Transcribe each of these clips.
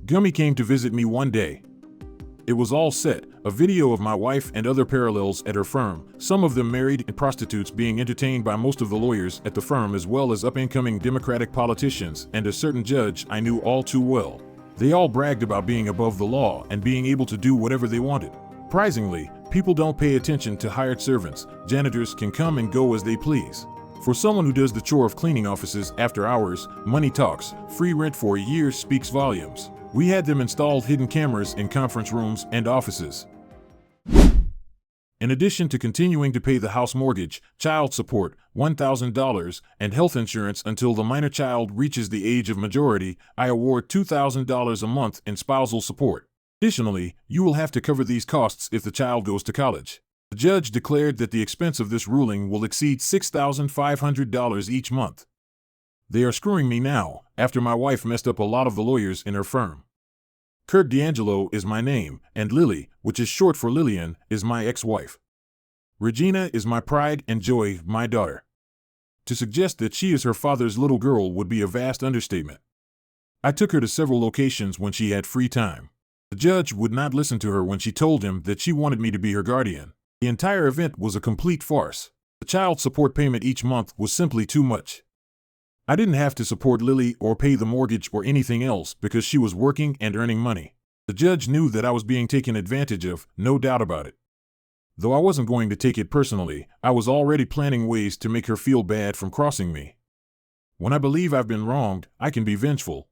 Gummy came to visit me one day. It was all set, a video of my wife and other parallels at her firm, some of them married and prostitutes being entertained by most of the lawyers at the firm as well as up-and-coming Democratic politicians and a certain judge I knew all too well. They all bragged about being above the law and being able to do whatever they wanted. Surprisingly, people don't pay attention to hired servants. Janitors can come and go as they please. For someone who does the chore of cleaning offices after hours, money talks. Free rent for a year speaks volumes. We had them installed hidden cameras in conference rooms and offices. In addition to continuing to pay the house mortgage, child support, $1,000, and health insurance until the minor child reaches the age of majority, I award $2,000 a month in spousal support. Additionally, you will have to cover these costs if the child goes to college. The judge declared that the expense of this ruling will exceed $6,500 each month. They are screwing me now, after my wife messed up a lot of the lawyers in her firm. Kurt D'Angelo is my name, and Lily, which is short for Lillian, is my ex-wife. Regina is my pride and joy, my daughter. To suggest that she is her father's little girl would be a vast understatement. I took her to several locations when she had free time. The judge would not listen to her when she told him that she wanted me to be her guardian. The entire event was a complete farce. The child support payment each month was simply too much. I didn't have to support Lily or pay the mortgage or anything else because she was working and earning money. The judge knew that I was being taken advantage of, no doubt about it. Though I wasn't going to take it personally, I was already planning ways to make her feel bad from crossing me. When I believe I've been wronged, I can be vengeful.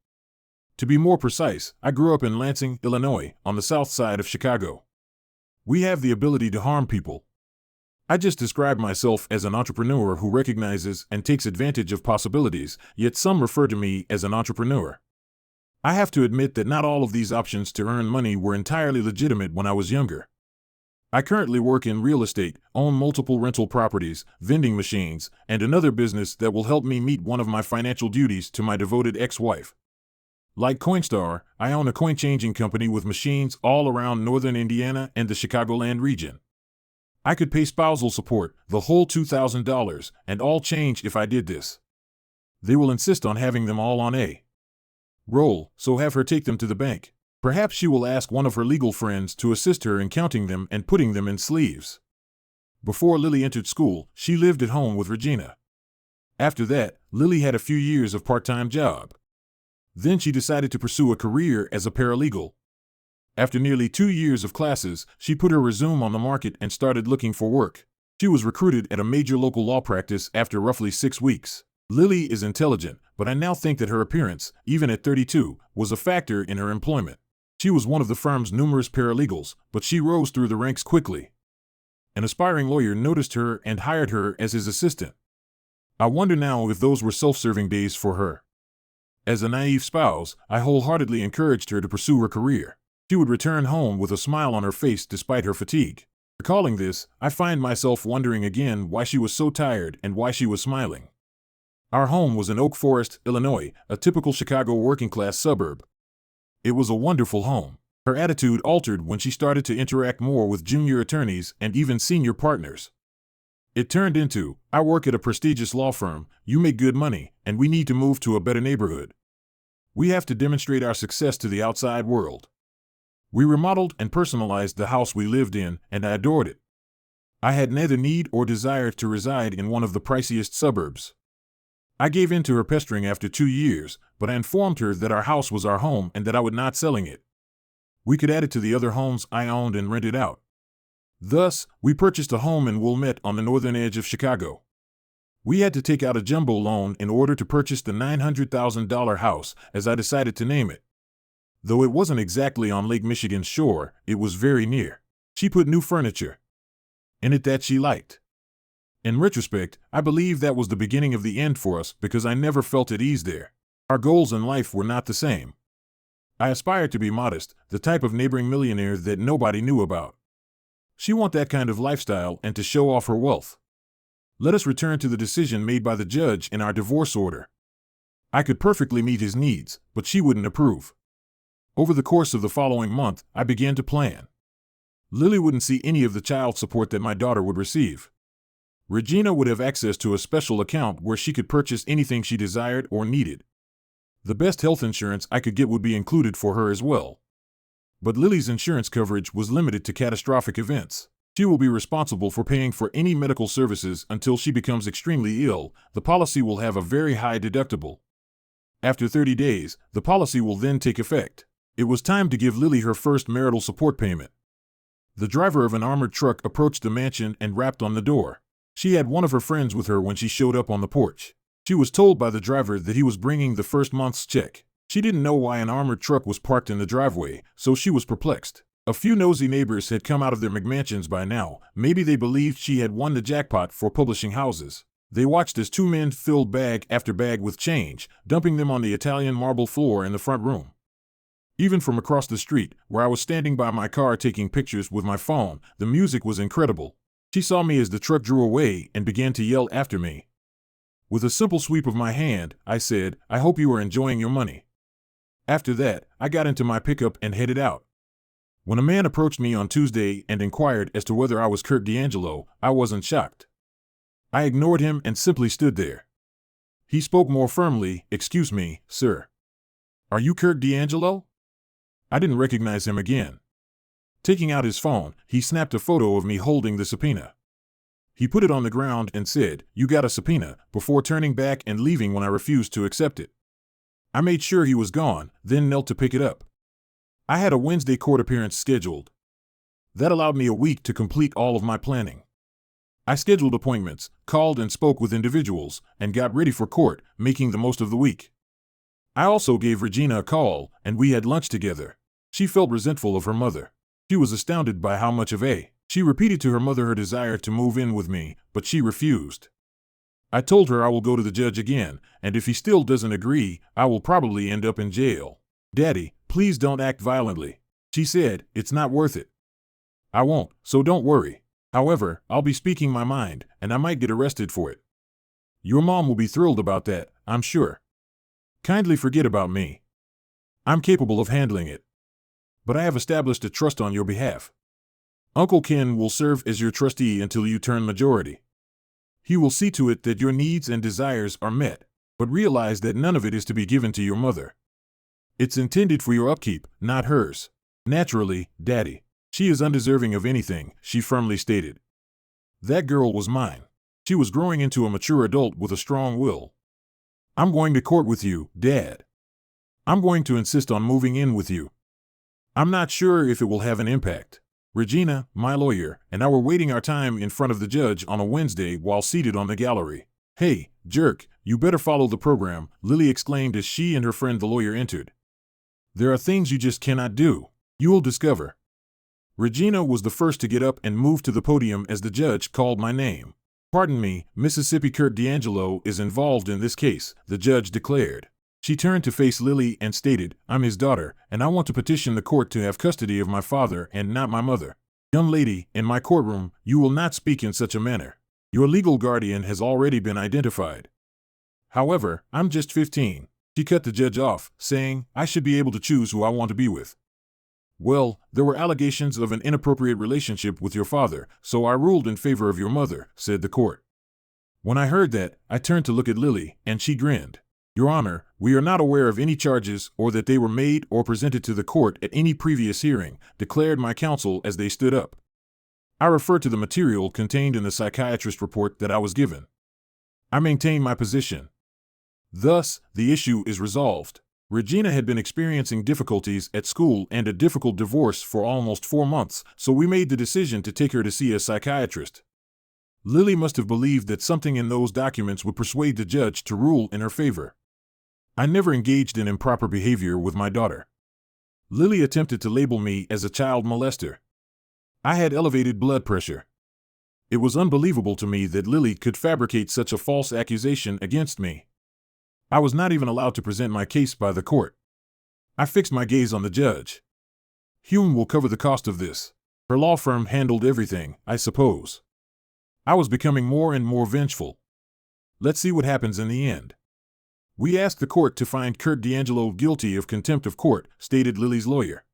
To be more precise, I grew up in Lansing, Illinois, on the south side of Chicago. We have the ability to harm people. I just describe myself as an entrepreneur who recognizes and takes advantage of possibilities, yet some refer to me as an entrepreneur. I have to admit that not all of these options to earn money were entirely legitimate when I was younger. I currently work in real estate, own multiple rental properties, vending machines, and another business that will help me meet one of my financial duties to my devoted ex-wife. Like Coinstar, I own a coin-changing company with machines all around northern Indiana and the Chicagoland region. I could pay spousal support, the whole $2,000, and all change if I did this. They will insist on having them all on a roll, so have her take them to the bank. Perhaps she will ask one of her legal friends to assist her in counting them and putting them in sleeves. Before Lily entered school, she lived at home with Regina. After that, Lily had a few years of part-time job. Then she decided to pursue a career as a paralegal. After nearly 2 years of classes, she put her resume on the market and started looking for work. She was recruited at a major local law practice after roughly 6 weeks. Lily is intelligent, but I now think that her appearance, even at 32, was a factor in her employment. She was one of the firm's numerous paralegals, but she rose through the ranks quickly. An aspiring lawyer noticed her and hired her as his assistant. I wonder now if those were self-serving days for her. As a naive spouse, I wholeheartedly encouraged her to pursue her career. She would return home with a smile on her face despite her fatigue. Recalling this, I find myself wondering again why she was so tired and why she was smiling. Our home was in Oak Forest, Illinois, a typical Chicago working-class suburb. It was a wonderful home. Her attitude altered when she started to interact more with junior attorneys and even senior partners. It turned into, I work at a prestigious law firm, you make good money, and we need to move to a better neighborhood. We have to demonstrate our success to the outside world. We remodeled and personalized the house we lived in, and I adored it. I had neither need or desire to reside in one of the priciest suburbs. I gave in to her pestering after 2 years, but I informed her that our house was our home and that I would not selling it. We could add it to the other homes I owned and rent it out. Thus, we purchased a home in Wilmette on the northern edge of Chicago. We had to take out a jumbo loan in order to purchase the $900,000 house, as I decided to name it. Though it wasn't exactly on Lake Michigan's shore, it was very near. She put new furniture in it that she liked. In retrospect, I believe that was the beginning of the end for us because I never felt at ease there. Our goals in life were not the same. I aspired to be modest, the type of neighboring millionaire that nobody knew about. She wanted that kind of lifestyle and to show off her wealth. Let us return to the decision made by the judge in our divorce order. I could perfectly meet his needs, but she wouldn't approve. Over the course of the following month, I began to plan. Lily wouldn't see any of the child support that my daughter would receive. Regina would have access to a special account where she could purchase anything she desired or needed. The best health insurance I could get would be included for her as well. But Lily's insurance coverage was limited to catastrophic events. She will be responsible for paying for any medical services until she becomes extremely ill. The policy will have a very high deductible. After 30 days, the policy will then take effect. It was time to give Lily her first marital support payment. The driver of an armored truck approached the mansion and rapped on the door. She had one of her friends with her when she showed up on the porch. She was told by the driver that he was bringing the first month's check. She didn't know why an armored truck was parked in the driveway, so she was perplexed. A few nosy neighbors had come out of their McMansions by now. Maybe they believed she had won the jackpot for publishing houses. They watched as two men filled bag after bag with change, dumping them on the Italian marble floor in the front room. Even from across the street, where I was standing by my car taking pictures with my phone, the music was incredible. She saw me as the truck drew away and began to yell after me. With a simple sweep of my hand, I said, "I hope you are enjoying your money." After that, I got into my pickup and headed out. When a man approached me on Tuesday and inquired as to whether I was Kurt D'Angelo, I wasn't shocked. I ignored him and simply stood there. He spoke more firmly. "Excuse me, sir. Are you Kurt D'Angelo?" I didn't recognize him again. Taking out his phone, he snapped a photo of me holding the subpoena. He put it on the ground and said, "You got a subpoena," before turning back and leaving when I refused to accept it. I made sure he was gone, then knelt to pick it up. I had a Wednesday court appearance scheduled. That allowed me a week to complete all of my planning. I scheduled appointments, called and spoke with individuals, and got ready for court, making the most of the week. I also gave Regina a call, and we had lunch together. She felt resentful of her mother. She was astounded by how much of a. She repeated to her mother her desire to move in with me, but she refused. I told her I will go to the judge again, and if he still doesn't agree, I will probably end up in jail. "Daddy, please don't act violently," she said. "It's not worth it." "I won't, so don't worry. However, I'll be speaking my mind, and I might get arrested for it. Your mom will be thrilled about that, I'm sure. Kindly forget about me. I'm capable of handling it. But I have established a trust on your behalf. Uncle Ken will serve as your trustee until you turn majority. He will see to it that your needs and desires are met, but realize that none of it is to be given to your mother. It's intended for your upkeep, not hers. Naturally, Daddy. She is undeserving of anything," she firmly stated. "That girl was mine. She was growing into a mature adult with a strong will. I'm going to court with you, Dad. I'm going to insist on moving in with you. I'm not sure if it will have an impact." Regina, my lawyer, and I were waiting our time in front of the judge on a Wednesday while seated on the gallery. "Hey, jerk, you better follow the program," Lily exclaimed as she and her friend the lawyer entered. "There are things you just cannot do. You'll discover." Regina was the first to get up and move to the podium as the judge called my name. "Pardon me, Mississippi Kurt D'Angelo is involved in this case," the judge declared. She turned to face Lily and stated, "I'm his daughter, and I want to petition the court to have custody of my father and not my mother. Young lady, in my courtroom, you will not speak in such a manner. Your legal guardian has already been identified." "However, I'm just 15. She cut the judge off, saying, "I should be able to choose who I want to be with." "Well, there were allegations of an inappropriate relationship with your father, so I ruled in favor of your mother," said the court. When I heard that, I turned to look at Lily, and she grinned. "Your Honor, we are not aware of any charges or that they were made or presented to the court at any previous hearing," declared my counsel as they stood up. I refer to the material contained in the psychiatrist report that I was given. I maintain my position. Thus, the issue is resolved. Regina had been experiencing difficulties at school and a difficult divorce for almost 4 months, so we made the decision to take her to see a psychiatrist. Lily must have believed that something in those documents would persuade the judge to rule in her favor. I never engaged in improper behavior with my daughter. Lily attempted to label me as a child molester. I had elevated blood pressure. It was unbelievable to me that Lily could fabricate such a false accusation against me. I was not even allowed to present my case by the court. I fixed my gaze on the judge. "Hume will cover the cost of this. Her law firm handled everything, I suppose." I was becoming more and more vengeful. "Let's see what happens in the end." "We asked the court to find Kurt D'Angelo guilty of contempt of court," stated Lily's lawyer.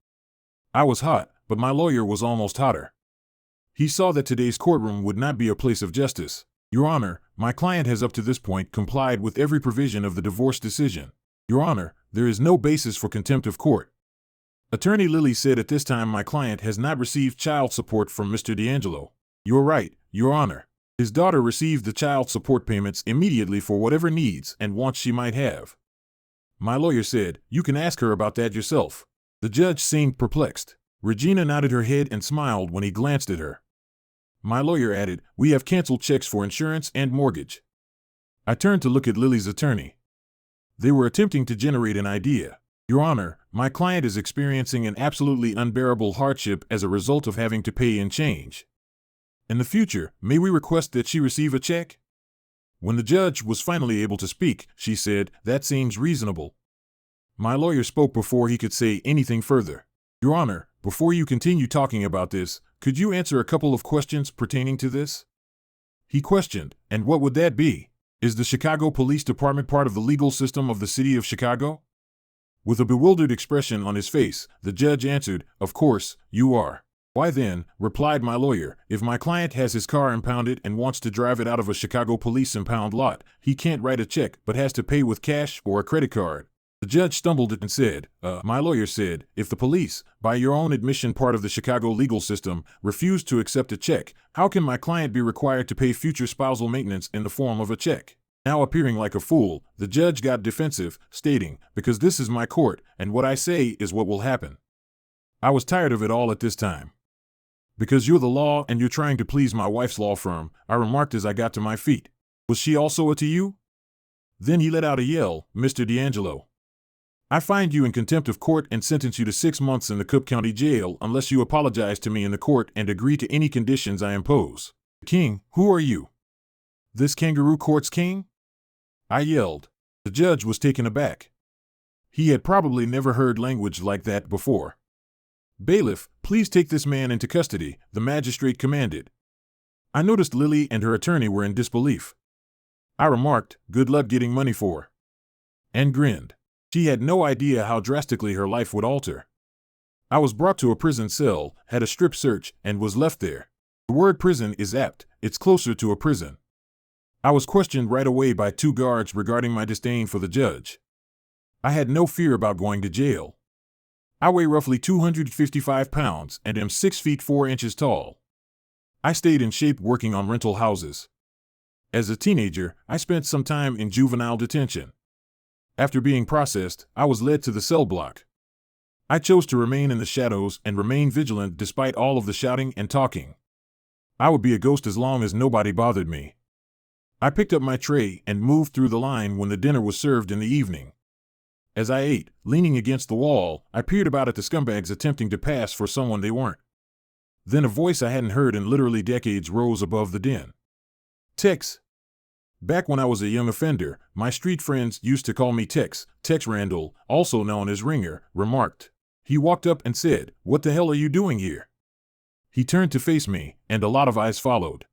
I was hot, but my lawyer was almost hotter. He saw that today's courtroom would not be a place of justice. "Your Honor, my client has up to this point complied with every provision of the divorce decision. Your Honor, There is no basis for contempt of court. Attorney Lilly said at this time my client has not received child support from Mr. D'Angelo. You're right, Your Honor. His daughter received the child support payments immediately for whatever needs and wants she might have. My lawyer said, you can ask her about that yourself. The judge seemed perplexed. Regina nodded her head and smiled when he glanced at her. My lawyer added, we have canceled checks for insurance and mortgage. I turned to look at Lily's attorney. They were attempting to generate an idea. Your Honor, my client is experiencing an absolutely unbearable hardship as a result of having to pay in change. In the future, may we request that she receive a check? When the judge was finally able to speak, she said, that seems reasonable. My lawyer spoke before he could say anything further. Your Honor, before you continue talking about this, could you answer a couple of questions pertaining to this? He questioned, and what would that be? Is the Chicago Police Department part of the legal system of the city of Chicago? With a bewildered expression on his face, the judge answered, of course, you are. Why then, replied my lawyer, if my client has his car impounded and wants to drive it out of a Chicago police impound lot, he can't write a check but has to pay with cash or a credit card. The judge stumbled and said, my lawyer said, if the police, by your own admission part of the Chicago legal system, refuse to accept a check, how can my client be required to pay future spousal maintenance in the form of a check? Now appearing like a fool, the judge got defensive, stating, because this is my court, and what I say is what will happen. I was tired of it all at this time. Because you're the law and you're trying to please my wife's law firm, I remarked as I got to my feet. Was she also a to you? Then he let out a yell, Mr. D'Angelo. I find you in contempt of court and sentence you to 6 months in the Cook County Jail unless you apologize to me in the court and agree to any conditions I impose. King, who are you? This kangaroo court's king? I yelled. The judge was taken aback. He had probably never heard language like that before. Bailiff, please take this man into custody, the magistrate commanded. I noticed Lily and her attorney were in disbelief. I remarked, good luck getting money for her. And grinned. She had no idea how drastically her life would alter. I was brought to a prison cell, had a strip search, and was left there. The word prison is apt, it's closer to a prison. I was questioned right away by 2 guards regarding my disdain for the judge. I had no fear about going to jail. I weigh roughly 255 pounds and am 6 feet 4 inches tall. I stayed in shape working on rental houses. As a teenager, I spent some time in juvenile detention. After being processed, I was led to the cell block. I chose to remain in the shadows and remain vigilant despite all of the shouting and talking. I would be a ghost as long as nobody bothered me. I picked up my tray and moved through the line when the dinner was served in the evening. As I ate, leaning against the wall, I peered about at the scumbags attempting to pass for someone they weren't. Then a voice I hadn't heard in literally decades rose above the din. Tex. Back when I was a young offender, my street friends used to call me Tex. Tex Randall, also known as Ringer, remarked. He walked up and said, "What the hell are you doing here?" He turned to face me, and a lot of eyes followed.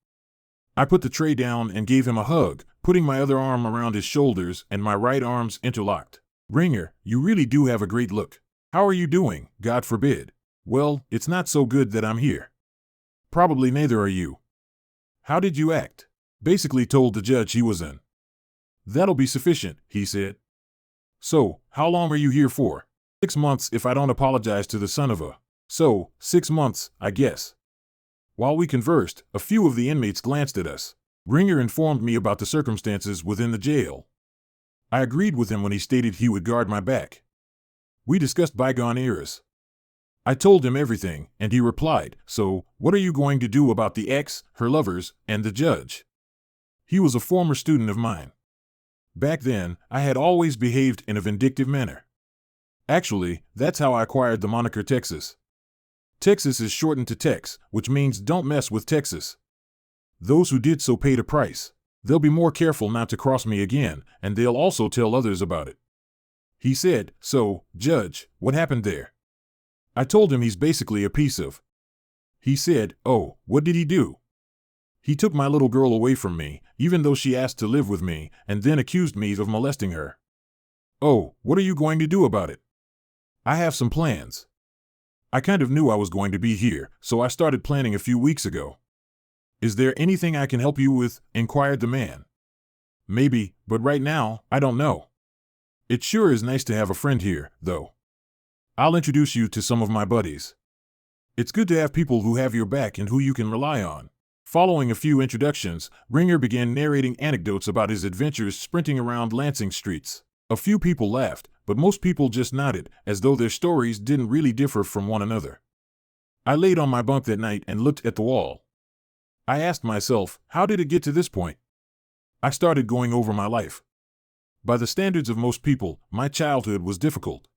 I put the tray down and gave him a hug, putting my other arm around his shoulders and my right arms interlocked. Ringer, you really do have a great look. How are you doing, God forbid? Well, it's not so good that I'm here. Probably neither are you. How did you act? Basically told the judge he was in. That'll be sufficient, he said. So, how long are you here for? 6 months if I don't apologize to the son of a. So, 6 months, I guess. While we conversed, a few of the inmates glanced at us. Ringer informed me about the circumstances within the jail. I agreed with him when he stated he would guard my back. We discussed bygone eras. I told him everything, and he replied, "So, what are you going to do about the ex, her lovers, and the judge?" He was a former student of mine. Back then, I had always behaved in a vindictive manner. Actually, that's how I acquired the moniker Texas. Texas is shortened to Tex, which means don't mess with Texas. Those who did so paid a price. They'll be more careful not to cross me again, and they'll also tell others about it. He said, "So, Judge, what happened there?" I told him he's basically a piece of. He said, "Oh, what did he do?" He took my little girl away from me, even though she asked to live with me, and then accused me of molesting her. "Oh, what are you going to do about it?" "I have some plans." I kind of knew I was going to be here, so I started planning a few weeks ago. "Is there anything I can help you with?" inquired the man. "Maybe, but right now, I don't know." It sure is nice to have a friend here, though. I'll introduce you to some of my buddies. It's good to have people who have your back and who you can rely on. Following a few introductions, Ringer began narrating anecdotes about his adventures sprinting around Lansing streets. A few people laughed, but most people just nodded, as though their stories didn't really differ from one another. I laid on my bunk that night and looked at the wall. I asked myself, how did it get to this point? I started going over my life. By the standards of most people, my childhood was difficult.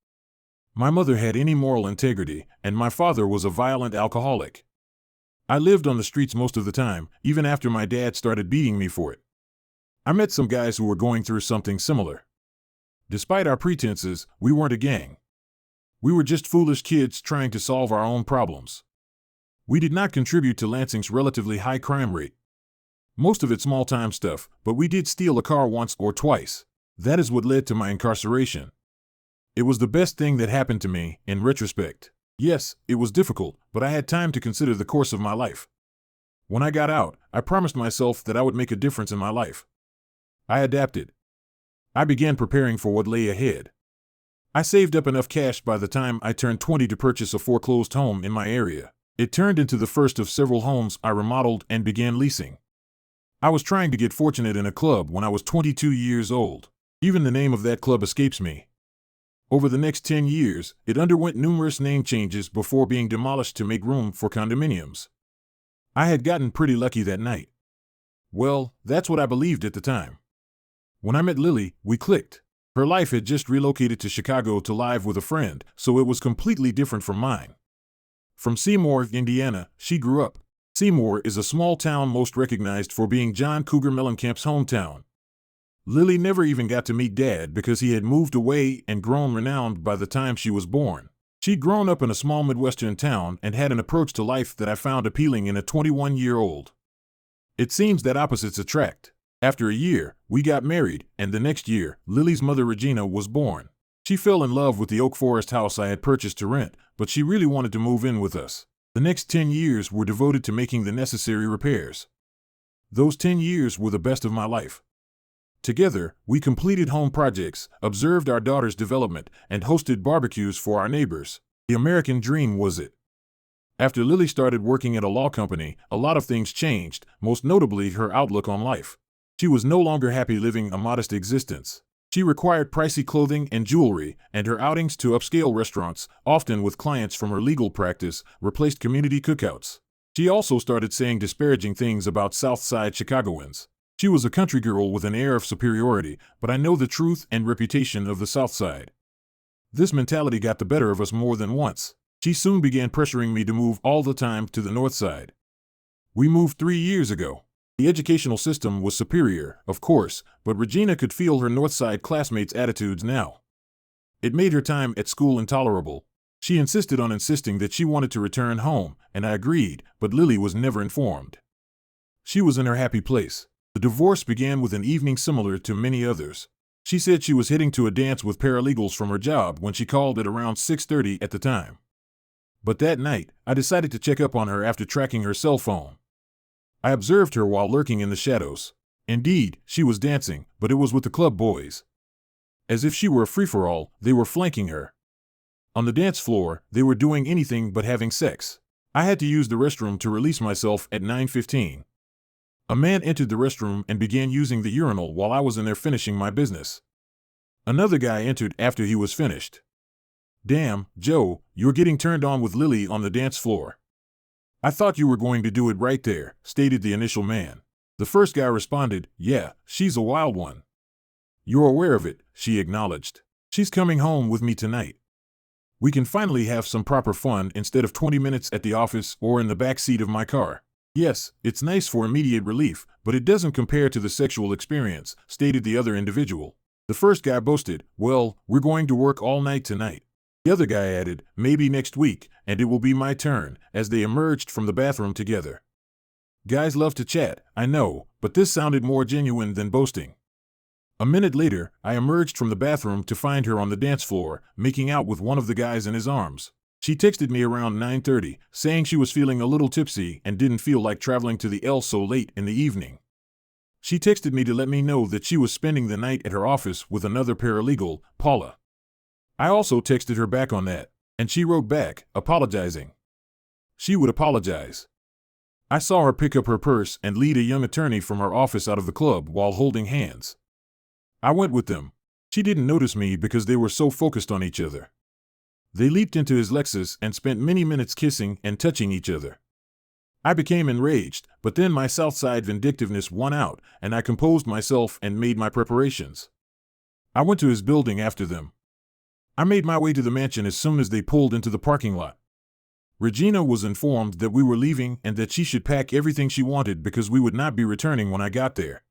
My mother had any moral integrity, and my father was a violent alcoholic. I lived on the streets most of the time, even after my dad started beating me for it. I met some guys who were going through something similar. Despite our pretenses, we weren't a gang. We were just foolish kids trying to solve our own problems. We did not contribute to Lansing's relatively high crime rate. Most of it small-time stuff, but we did steal a car once or twice. That is what led to my incarceration. It was the best thing that happened to me, in retrospect. Yes, it was difficult, but I had time to consider the course of my life. When I got out, I promised myself that I would make a difference in my life. I adapted. I began preparing for what lay ahead. I saved up enough cash by the time I turned 20 to purchase a foreclosed home in my area. It turned into the first of several homes I remodeled and began leasing. I was trying to get fortunate in a club when I was 22 years old. Even the name of that club escapes me. Over the next 10 years, it underwent numerous name changes before being demolished to make room for condominiums. I had gotten pretty lucky that night. Well, that's what I believed at the time. When I met Lily, we clicked. Her life had just relocated to Chicago to live with a friend, so it was completely different from mine. From Seymour, Indiana, she grew up. Seymour is a small town most recognized for being John Cougar Mellencamp's hometown. Lily never even got to meet Dad because he had moved away and grown renowned by the time she was born. She'd grown up in a small Midwestern town and had an approach to life that I found appealing in a 21-year-old. It seems that opposites attract. After a year, we got married, and the next year, Lily's mother Regina was born. She fell in love with the Oak Forest house I had purchased to rent, but she really wanted to move in with us. The next 10 years were devoted to making the necessary repairs. Those 10 years were the best of my life. Together, we completed home projects, observed our daughter's development, and hosted barbecues for our neighbors. The American dream was it. After Lily started working at a law company, a lot of things changed, most notably her outlook on life. She was no longer happy living a modest existence. She required pricey clothing and jewelry, and her outings to upscale restaurants, often with clients from her legal practice, replaced community cookouts. She also started saying disparaging things about South Side Chicagoans. She was a country girl with an air of superiority, but I know the truth and reputation of the South Side. This mentality got the better of us more than once. She soon began pressuring me to move all the time to the North Side. We moved 3 years ago. The educational system was superior, of course, but Regina could feel her North Side classmates' attitudes now. It made her time at school intolerable. She insisted on insisting that she wanted to return home, and I agreed, but Lily was never informed. She was in her happy place. The divorce began with an evening similar to many others. She said she was heading to a dance with paralegals from her job when she called at around 6:30 at the time. But that night, I decided to check up on her after tracking her cell phone. I observed her while lurking in the shadows. Indeed, she was dancing, but it was with the club boys. As if she were a free-for-all, they were flanking her. On the dance floor, they were doing anything but having sex. I had to use the restroom to release myself at 9:15. A man entered the restroom and began using the urinal while I was in there finishing my business. Another guy entered after he was finished. "Damn, Joe, you're getting turned on with Lily on the dance floor." "I thought you were going to do it right there," stated the initial man. The first guy responded, "Yeah, she's a wild one." "You're aware of it," she acknowledged. "She's coming home with me tonight. We can finally have some proper fun instead of 20 minutes at the office or in the back seat of my car." "Yes, it's nice for immediate relief, but it doesn't compare to the sexual experience," stated the other individual. The first guy boasted, "Well, we're going to work all night tonight." The other guy added, "Maybe next week, and it will be my turn," as they emerged from the bathroom together. Guys love to chat, I know, but this sounded more genuine than boasting. A minute later, I emerged from the bathroom to find her on the dance floor, making out with one of the guys in his arms. She texted me around 9:30, saying she was feeling a little tipsy and didn't feel like traveling to the L so late in the evening. She texted me to let me know that she was spending the night at her office with another paralegal, Paula. I also texted her back on that, and she wrote back, apologizing. She would apologize. I saw her pick up her purse and lead a young attorney from her office out of the club while holding hands. I went with them. She didn't notice me because they were so focused on each other. They leaped into his Lexus and spent many minutes kissing and touching each other. I became enraged, but then my Southside vindictiveness won out, and I composed myself and made my preparations. I went to his building after them. I made my way to the mansion as soon as they pulled into the parking lot. Regina was informed that we were leaving and that she should pack everything she wanted because we would not be returning when I got there.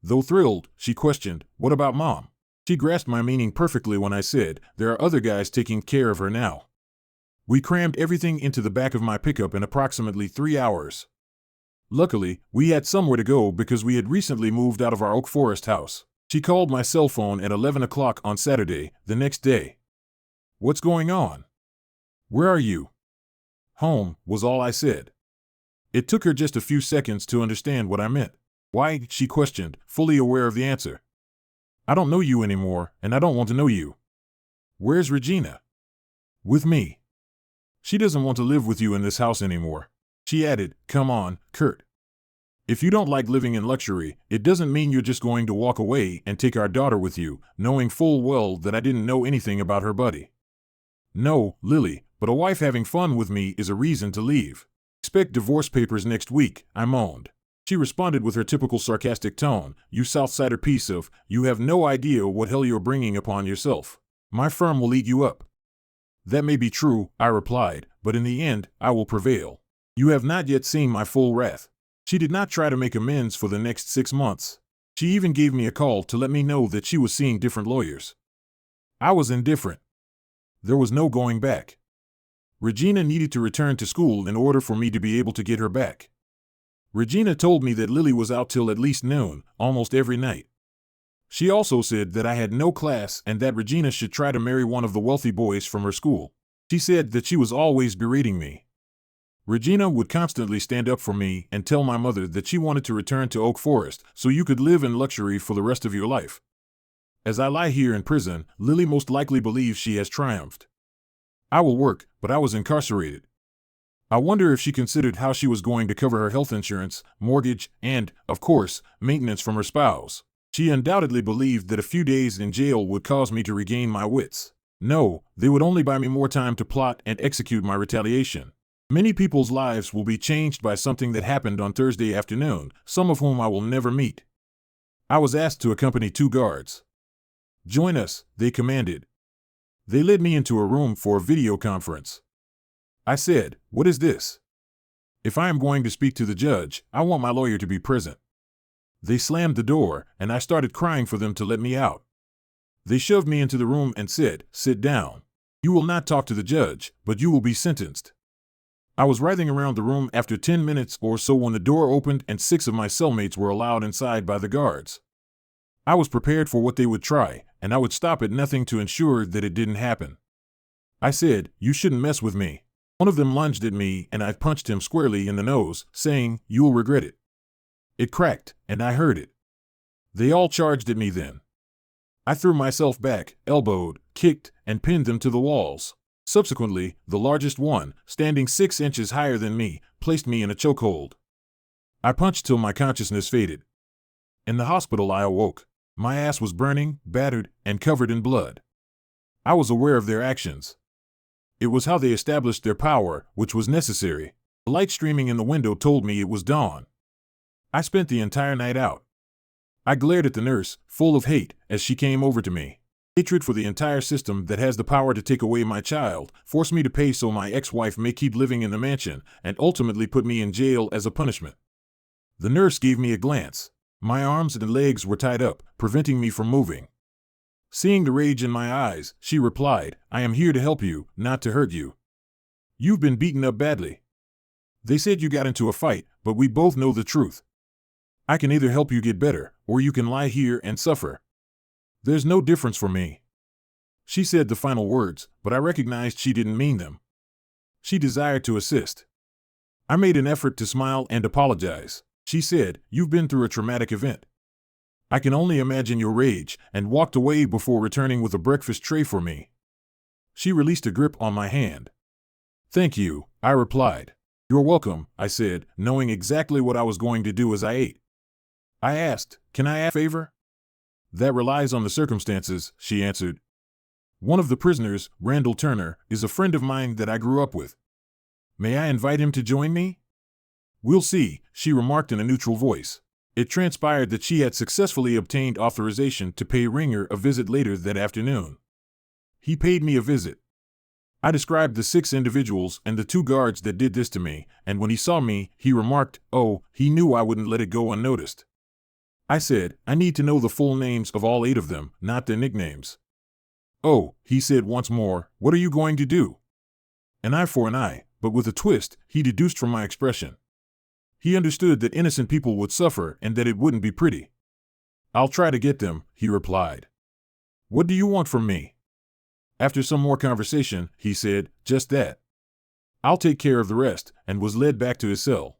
Though thrilled, she questioned, "What about Mom?" She grasped my meaning perfectly when I said, "There are other guys taking care of her now." We crammed everything into the back of my pickup in approximately 3 hours. Luckily, we had somewhere to go because we had recently moved out of our Oak Forest house. She called my cell phone at 11 o'clock on Saturday, the next day. "What's going on? Where are you?" "Home," was all I said. It took her just a few seconds to understand what I meant. "Why?" she questioned, fully aware of the answer. "I don't know you anymore, and I don't want to know you." "Where's Regina?" "With me." "She doesn't want to live with you in this house anymore." She added, "Come on, Kurt. If you don't like living in luxury, it doesn't mean you're just going to walk away and take our daughter with you," knowing full well that I didn't know anything about her buddy. "No, Lily, but a wife having fun with me is a reason to leave. Expect divorce papers next week," I moaned. She responded with her typical sarcastic tone, "You Southsider piece of, you have no idea what hell you're bringing upon yourself. My firm will eat you up." "That may be true," I replied, "but in the end, I will prevail. You have not yet seen my full wrath." She did not try to make amends for the next 6 months. She even gave me a call to let me know that she was seeing different lawyers. I was indifferent. There was no going back. Regina needed to return to school in order for me to be able to get her back. Regina told me that Lily was out till at least noon, almost every night. She also said that I had no class and that Regina should try to marry one of the wealthy boys from her school. She said that she was always berating me. Regina would constantly stand up for me and tell my mother that she wanted to return to Oak Forest so you could live in luxury for the rest of your life. As I lie here in prison, Lily most likely believes she has triumphed. I will work, but I was incarcerated. I wonder if she considered how she was going to cover her health insurance, mortgage, and, of course, maintenance from her spouse. She undoubtedly believed that a few days in jail would cause me to regain my wits. No, they would only buy me more time to plot and execute my retaliation. Many people's lives will be changed by something that happened on Thursday afternoon, some of whom I will never meet. I was asked to accompany 2 guards. "Join us," they commanded. They led me into a room for a video conference. I said, "What is this? If I am going to speak to the judge, I want my lawyer to be present." They slammed the door, and I started crying for them to let me out. They shoved me into the room and said, "Sit down. You will not talk to the judge, but you will be sentenced." I was writhing around the room after 10 minutes or so when the door opened and 6 of my cellmates were allowed inside by the guards. I was prepared for what they would try, and I would stop at nothing to ensure that it didn't happen. I said, "You shouldn't mess with me." One of them lunged at me and I punched him squarely in the nose, saying, "You'll regret it." It cracked, and I heard it. They all charged at me then. I threw myself back, elbowed, kicked, and pinned them to the walls. Subsequently, the largest one, standing 6 inches higher than me, placed me in a chokehold. I punched till my consciousness faded. In the hospital I awoke. My ass was burning, battered, and covered in blood. I was aware of their actions. It was how they established their power, which was necessary. The light streaming in the window told me it was dawn. I spent the entire night out. I glared at the nurse, full of hate, as she came over to me. Hatred for the entire system that has the power to take away my child, force me to pay so my ex-wife may keep living in the mansion, and ultimately put me in jail as a punishment. The nurse gave me a glance. My arms and legs were tied up, preventing me from moving. Seeing the rage in my eyes, she replied, "I am here to help you, not to hurt you. You've been beaten up badly. They said you got into a fight, but we both know the truth. I can either help you get better, or you can lie here and suffer. There's no difference for me." She said the final words, but I recognized she didn't mean them. She desired to assist. I made an effort to smile and apologize. She said, "You've been through a traumatic event. I can only imagine your rage," and walked away before returning with a breakfast tray for me. She released a grip on my hand. "Thank you," I replied. "You're welcome," I said, knowing exactly what I was going to do as I ate. I asked, "Can I ask a favor?" "That relies on the circumstances," she answered. "One of the prisoners, Randall Turner, is a friend of mine that I grew up with. May I invite him to join me?" "We'll see," she remarked in a neutral voice. It transpired that she had successfully obtained authorization to pay Ringer a visit later that afternoon. He paid me a visit. I described the 6 individuals and the 2 guards that did this to me, and when he saw me, he remarked, "Oh, he knew I wouldn't let it go unnoticed." I said, "I need to know the full names of all 8 of them, not their nicknames." "Oh," he said once more, "what are you going to do?" An eye for an eye, but with a twist, he deduced from my expression. He understood that innocent people would suffer and that it wouldn't be pretty. "I'll try to get them," he replied. "What do you want from me?" After some more conversation, he said, "Just that. I'll take care of the rest," and was led back to his cell.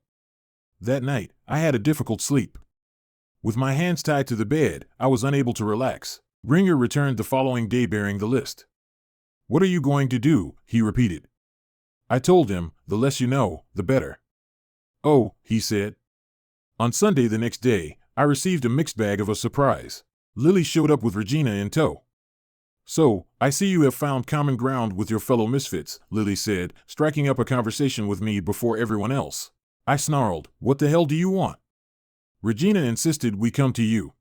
That night, I had a difficult sleep. With my hands tied to the bed, I was unable to relax. Ringer returned the following day bearing the list. "What are you going to do?" he repeated. I told him, "The less you know, the better." "Oh," he said. On Sunday the next day, I received a mixed bag of a surprise. Lily showed up with Regina in tow. "So, I see you have found common ground with your fellow misfits," Lily said, striking up a conversation with me before everyone else. I snarled, "What the hell do you want?" Regina insisted we come to you.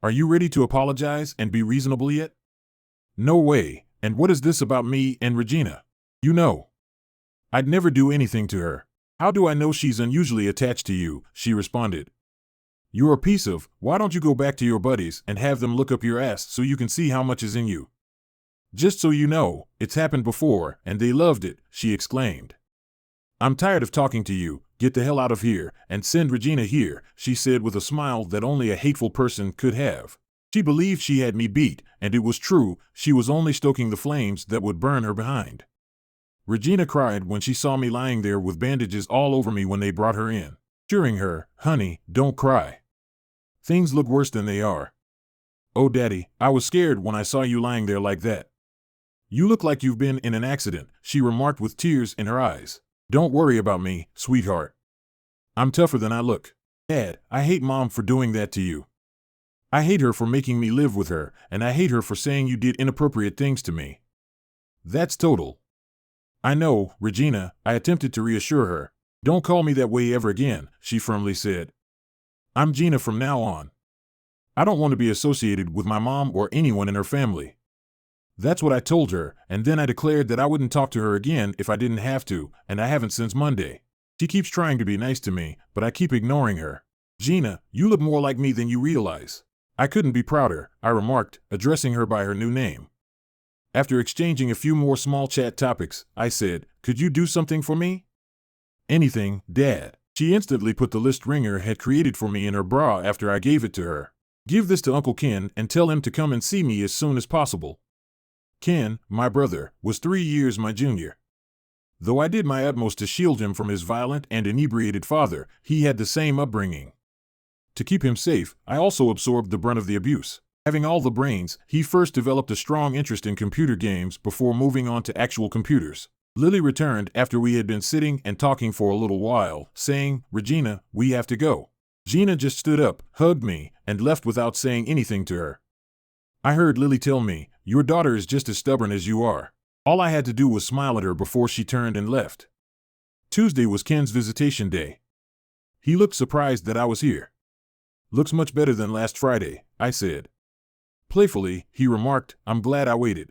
"Are you ready to apologize and be reasonable yet?" "No way, and what is this about me and Regina?" "You know. I'd never do anything to her." "How do I know she's unusually attached to you?" she responded. "You're a piece of, why don't you go back to your buddies and have them look up your ass so you can see how much is in you?" "Just so you know, it's happened before, and they loved it," she exclaimed. "I'm tired of talking to you, get the hell out of here, and send Regina here," she said with a smile that only a hateful person could have. She believed she had me beat, and it was true, she was only stoking the flames that would burn her behind. Regina cried when she saw me lying there with bandages all over me when they brought her in, assuring her, "Honey, don't cry. Things look worse than they are." "Oh, Daddy, I was scared when I saw you lying there like that." "You look like you've been in an accident," she remarked with tears in her eyes. "Don't worry about me, sweetheart. I'm tougher than I look." "Dad, I hate Mom for doing that to you. I hate her for making me live with her, and I hate her for saying you did inappropriate things to me." "That's total." "I know, Regina," I attempted to reassure her. "Don't call me that way ever again," she firmly said. "I'm Gina from now on. I don't want to be associated with my mom or anyone in her family." That's what I told her, and then I declared that I wouldn't talk to her again if I didn't have to, and I haven't since Monday. She keeps trying to be nice to me, but I keep ignoring her. "Gina, you look more like me than you realize." "I couldn't be prouder," I remarked, addressing her by her new name. After exchanging a few more small chat topics, I said, "Could you do something for me?" "Anything, Dad." She instantly put the list Ringer had created for me in her bra after I gave it to her. "Give this to Uncle Ken and tell him to come and see me as soon as possible." Ken, my brother, was 3 years my junior. Though I did my utmost to shield him from his violent and inebriated father, he had the same upbringing. To keep him safe, I also absorbed the brunt of the abuse. Having all the brains, he first developed a strong interest in computer games before moving on to actual computers. Lily returned after we had been sitting and talking for a little while, saying, "Regina, we have to go." Gina just stood up, hugged me, and left without saying anything to her. I heard Lily tell me, "Your daughter is just as stubborn as you are." All I had to do was smile at her before she turned and left. Tuesday was Ken's visitation day. He looked surprised that I was here. "Looks much better than last Friday," I said. Playfully, he remarked, "I'm glad I waited."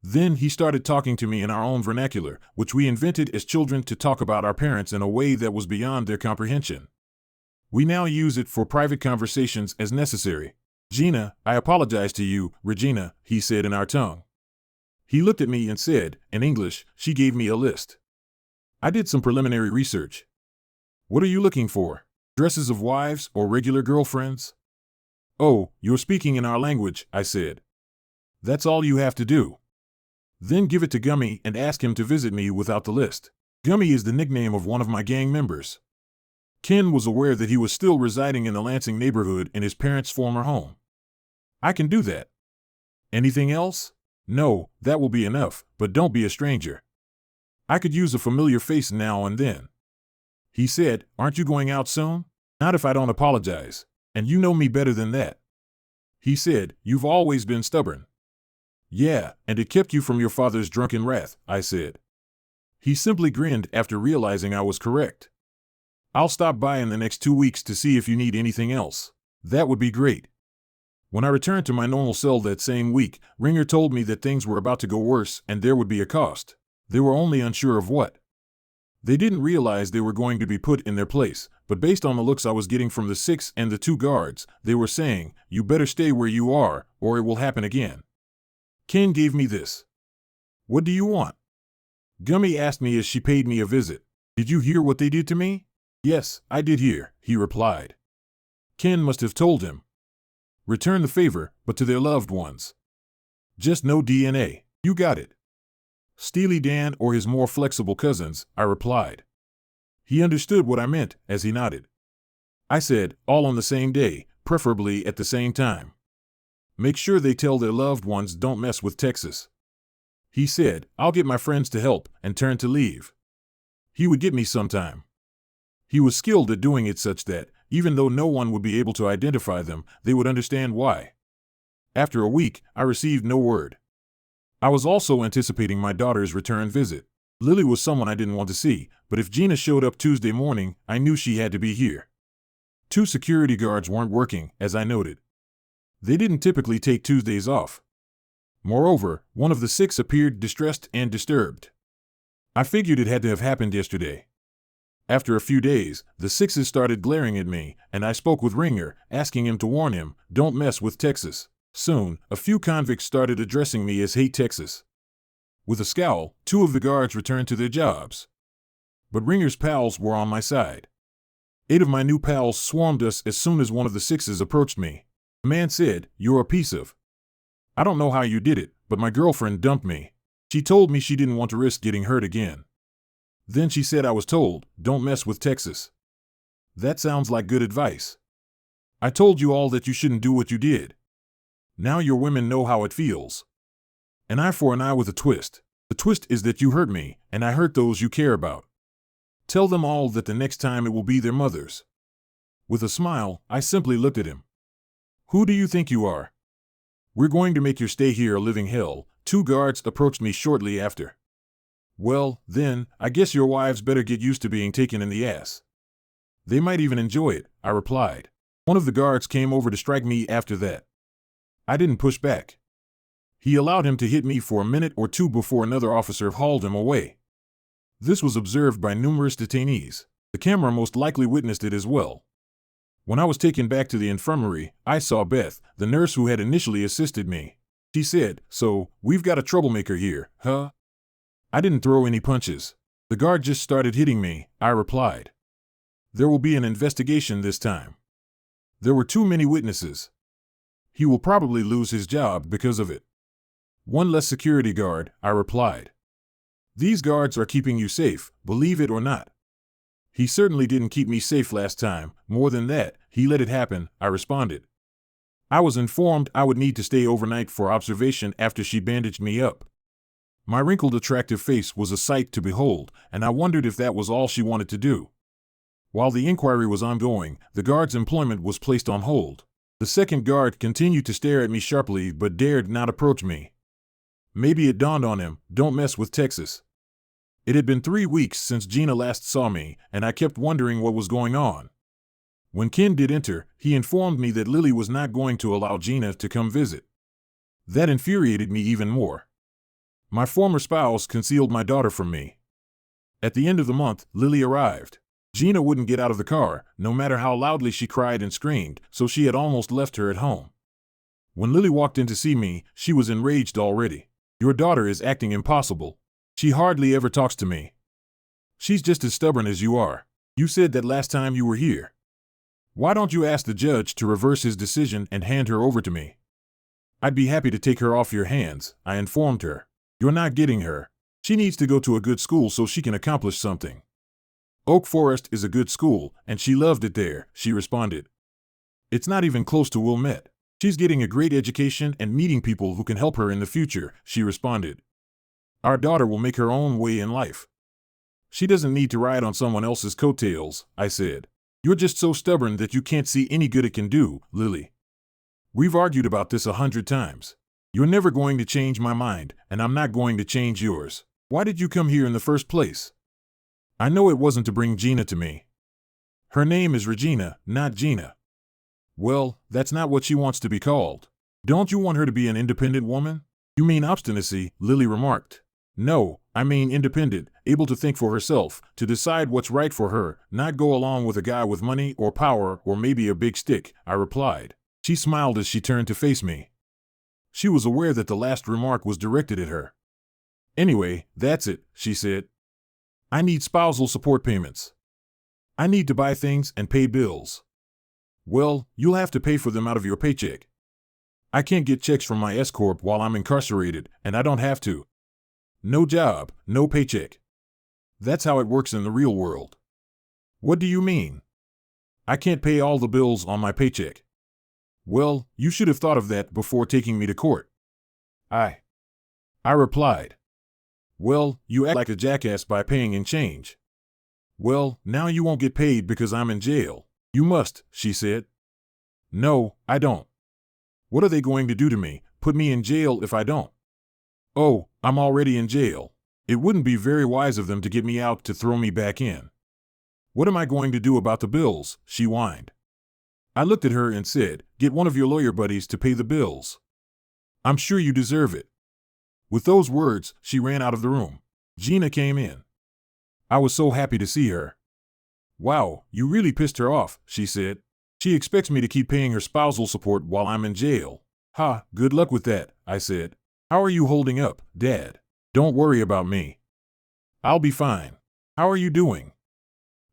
Then he started talking to me in our own vernacular, which we invented as children to talk about our parents in a way that was beyond their comprehension. We now use it for private conversations as necessary. "Gina, I apologize to you, Regina," he said in our tongue. He looked at me and said, in English, she gave me a list. I did some preliminary research. "What are you looking for? Dresses of wives or regular girlfriends?" "Oh, you're speaking in our language," I said. "That's all you have to do. Then give it to Gummy and ask him to visit me without the list." Gummy is the nickname of one of my gang members. Ken was aware that he was still residing in the Lansing neighborhood in his parents' former home. I can do that. Anything else? No, that will be enough, but don't be a stranger. I could use a familiar face now and then. He said, aren't you going out soon? Not if I don't apologize. And you know me better than that. He said, you've always been stubborn. Yeah, and it kept you from your father's drunken wrath, I said. He simply grinned after realizing I was correct. I'll stop by in the next 2 weeks to see if you need anything else. That would be great. When I returned to my normal cell that same week, Ringer told me that things were about to go worse and there would be a cost. They were only unsure of what. They didn't realize they were going to be put in their place, but based on the looks I was getting from the 6 and the 2 guards, they were saying, you better stay where you are, or it will happen again. Ken gave me this. What do you want? Gummy asked me as she paid me a visit. Did you hear what they did to me? Yes, I did hear, he replied. Ken must have told him. Return the favor, but to their loved ones. Just no DNA. You got it. Steely Dan or his more flexible cousins, I replied. He understood what I meant as he nodded. I said, all on the same day, preferably at the same time. Make sure they tell their loved ones don't mess with Texas. He said, I'll get my friends to help, and turned to leave. He would get me sometime. He was skilled at doing it such that, even though no one would be able to identify them, they would understand why. After a week, I received no word. I was also anticipating my daughter's return visit. Lily was someone I didn't want to see, but if Gina showed up Tuesday morning, I knew she had to be here. 2 security guards weren't working, as I noted. They didn't typically take Tuesdays off. Moreover, one of the 6 appeared distressed and disturbed. I figured it had to have happened yesterday. After a few days, the 6s started glaring at me, and I spoke with Ringer, asking him to warn him, don't mess with Texas. Soon, a few convicts started addressing me as Hate Texas. With a scowl, 2 of the guards returned to their jobs. But Ringer's pals were on my side. 8 of my new pals swarmed us as soon as one of the 6s approached me. The man said, you're a piece of. I don't know how you did it, but my girlfriend dumped me. She told me she didn't want to risk getting hurt again. Then she said I was told, don't mess with Texas. That sounds like good advice. I told you all that you shouldn't do what you did. Now your women know how it feels. An eye for an eye with a twist. The twist is that you hurt me, and I hurt those you care about. Tell them all that the next time it will be their mothers. With a smile, I simply looked at him. Who do you think you are? We're going to make your stay here a living hell. 2 guards approached me shortly after. Well, then, I guess your wives better get used to being taken in the ass. They might even enjoy it, I replied. One of the guards came over to strike me after that. I didn't push back. He allowed him to hit me for a minute or 2 before another officer hauled him away. This was observed by numerous detainees. The camera most likely witnessed it as well. When I was taken back to the infirmary, I saw Beth, the nurse who had initially assisted me. She said, so, we've got a troublemaker here, huh? I didn't throw any punches. The guard just started hitting me, I replied. There will be an investigation this time. There were too many witnesses. He will probably lose his job because of it. One less security guard, I replied. These guards are keeping you safe, believe it or not. He certainly didn't keep me safe last time. More than that, he let it happen, I responded. I was informed I would need to stay overnight for observation after she bandaged me up. My wrinkled, attractive face was a sight to behold, and I wondered if that was all she wanted to do. While the inquiry was ongoing, the guard's employment was placed on hold. The second guard continued to stare at me sharply but dared not approach me. Maybe it dawned on him, don't mess with Texas. It had been 3 weeks since Gina last saw me, and I kept wondering what was going on. When Ken did enter, he informed me that Lily was not going to allow Gina to come visit. That infuriated me even more. My former spouse concealed my daughter from me. At the end of the month, Lily arrived. Gina wouldn't get out of the car, no matter how loudly she cried and screamed, so she had almost left her at home. When Lily walked in to see me, she was enraged already. Your daughter is acting impossible. She hardly ever talks to me. She's just as stubborn as you are. You said that last time you were here. Why don't you ask the judge to reverse his decision and hand her over to me? I'd be happy to take her off your hands, I informed her. You're not getting her. She needs to go to a good school so she can accomplish something. Oak Forest is a good school, and she loved it there, she responded. It's not even close to Wilmette. She's getting a great education and meeting people who can help her in the future, she responded. Our daughter will make her own way in life. She doesn't need to ride on someone else's coattails, I said. You're just so stubborn that you can't see any good it can do, Lily. We've argued about this 100 times. You're never going to change my mind, and I'm not going to change yours. Why did you come here in the first place? I know it wasn't to bring Gina to me. Her name is Regina, not Gina. Well, that's not what she wants to be called. Don't you want her to be an independent woman? You mean obstinacy, Lily remarked. No, I mean independent, able to think for herself, to decide what's right for her, not go along with a guy with money or power or maybe a big stick, I replied. She smiled as she turned to face me. She was aware that the last remark was directed at her. Anyway, that's it, she said. I need spousal support payments. I need to buy things and pay bills. Well, you'll have to pay for them out of your paycheck. I can't get checks from my S-Corp while I'm incarcerated, and I don't have to. No job, no paycheck. That's how it works in the real world. What do you mean? I can't pay all the bills on my paycheck. Well, you should have thought of that before taking me to court. I replied. Well, you act like a jackass by paying in change. Well, now you won't get paid because I'm in jail. You must, she said. No, I don't. What are they going to do to me? Put me in jail if I don't? Oh, I'm already in jail. It wouldn't be very wise of them to get me out to throw me back in. What am I going to do about the bills? She whined. I looked at her and said, get one of your lawyer buddies to pay the bills. I'm sure you deserve it. With those words, she ran out of the room. Gina came in. I was so happy to see her. Wow, you really pissed her off, she said. She expects me to keep paying her spousal support while I'm in jail. Ha, good luck with that, I said. How are you holding up, Dad? Don't worry about me. I'll be fine. How are you doing?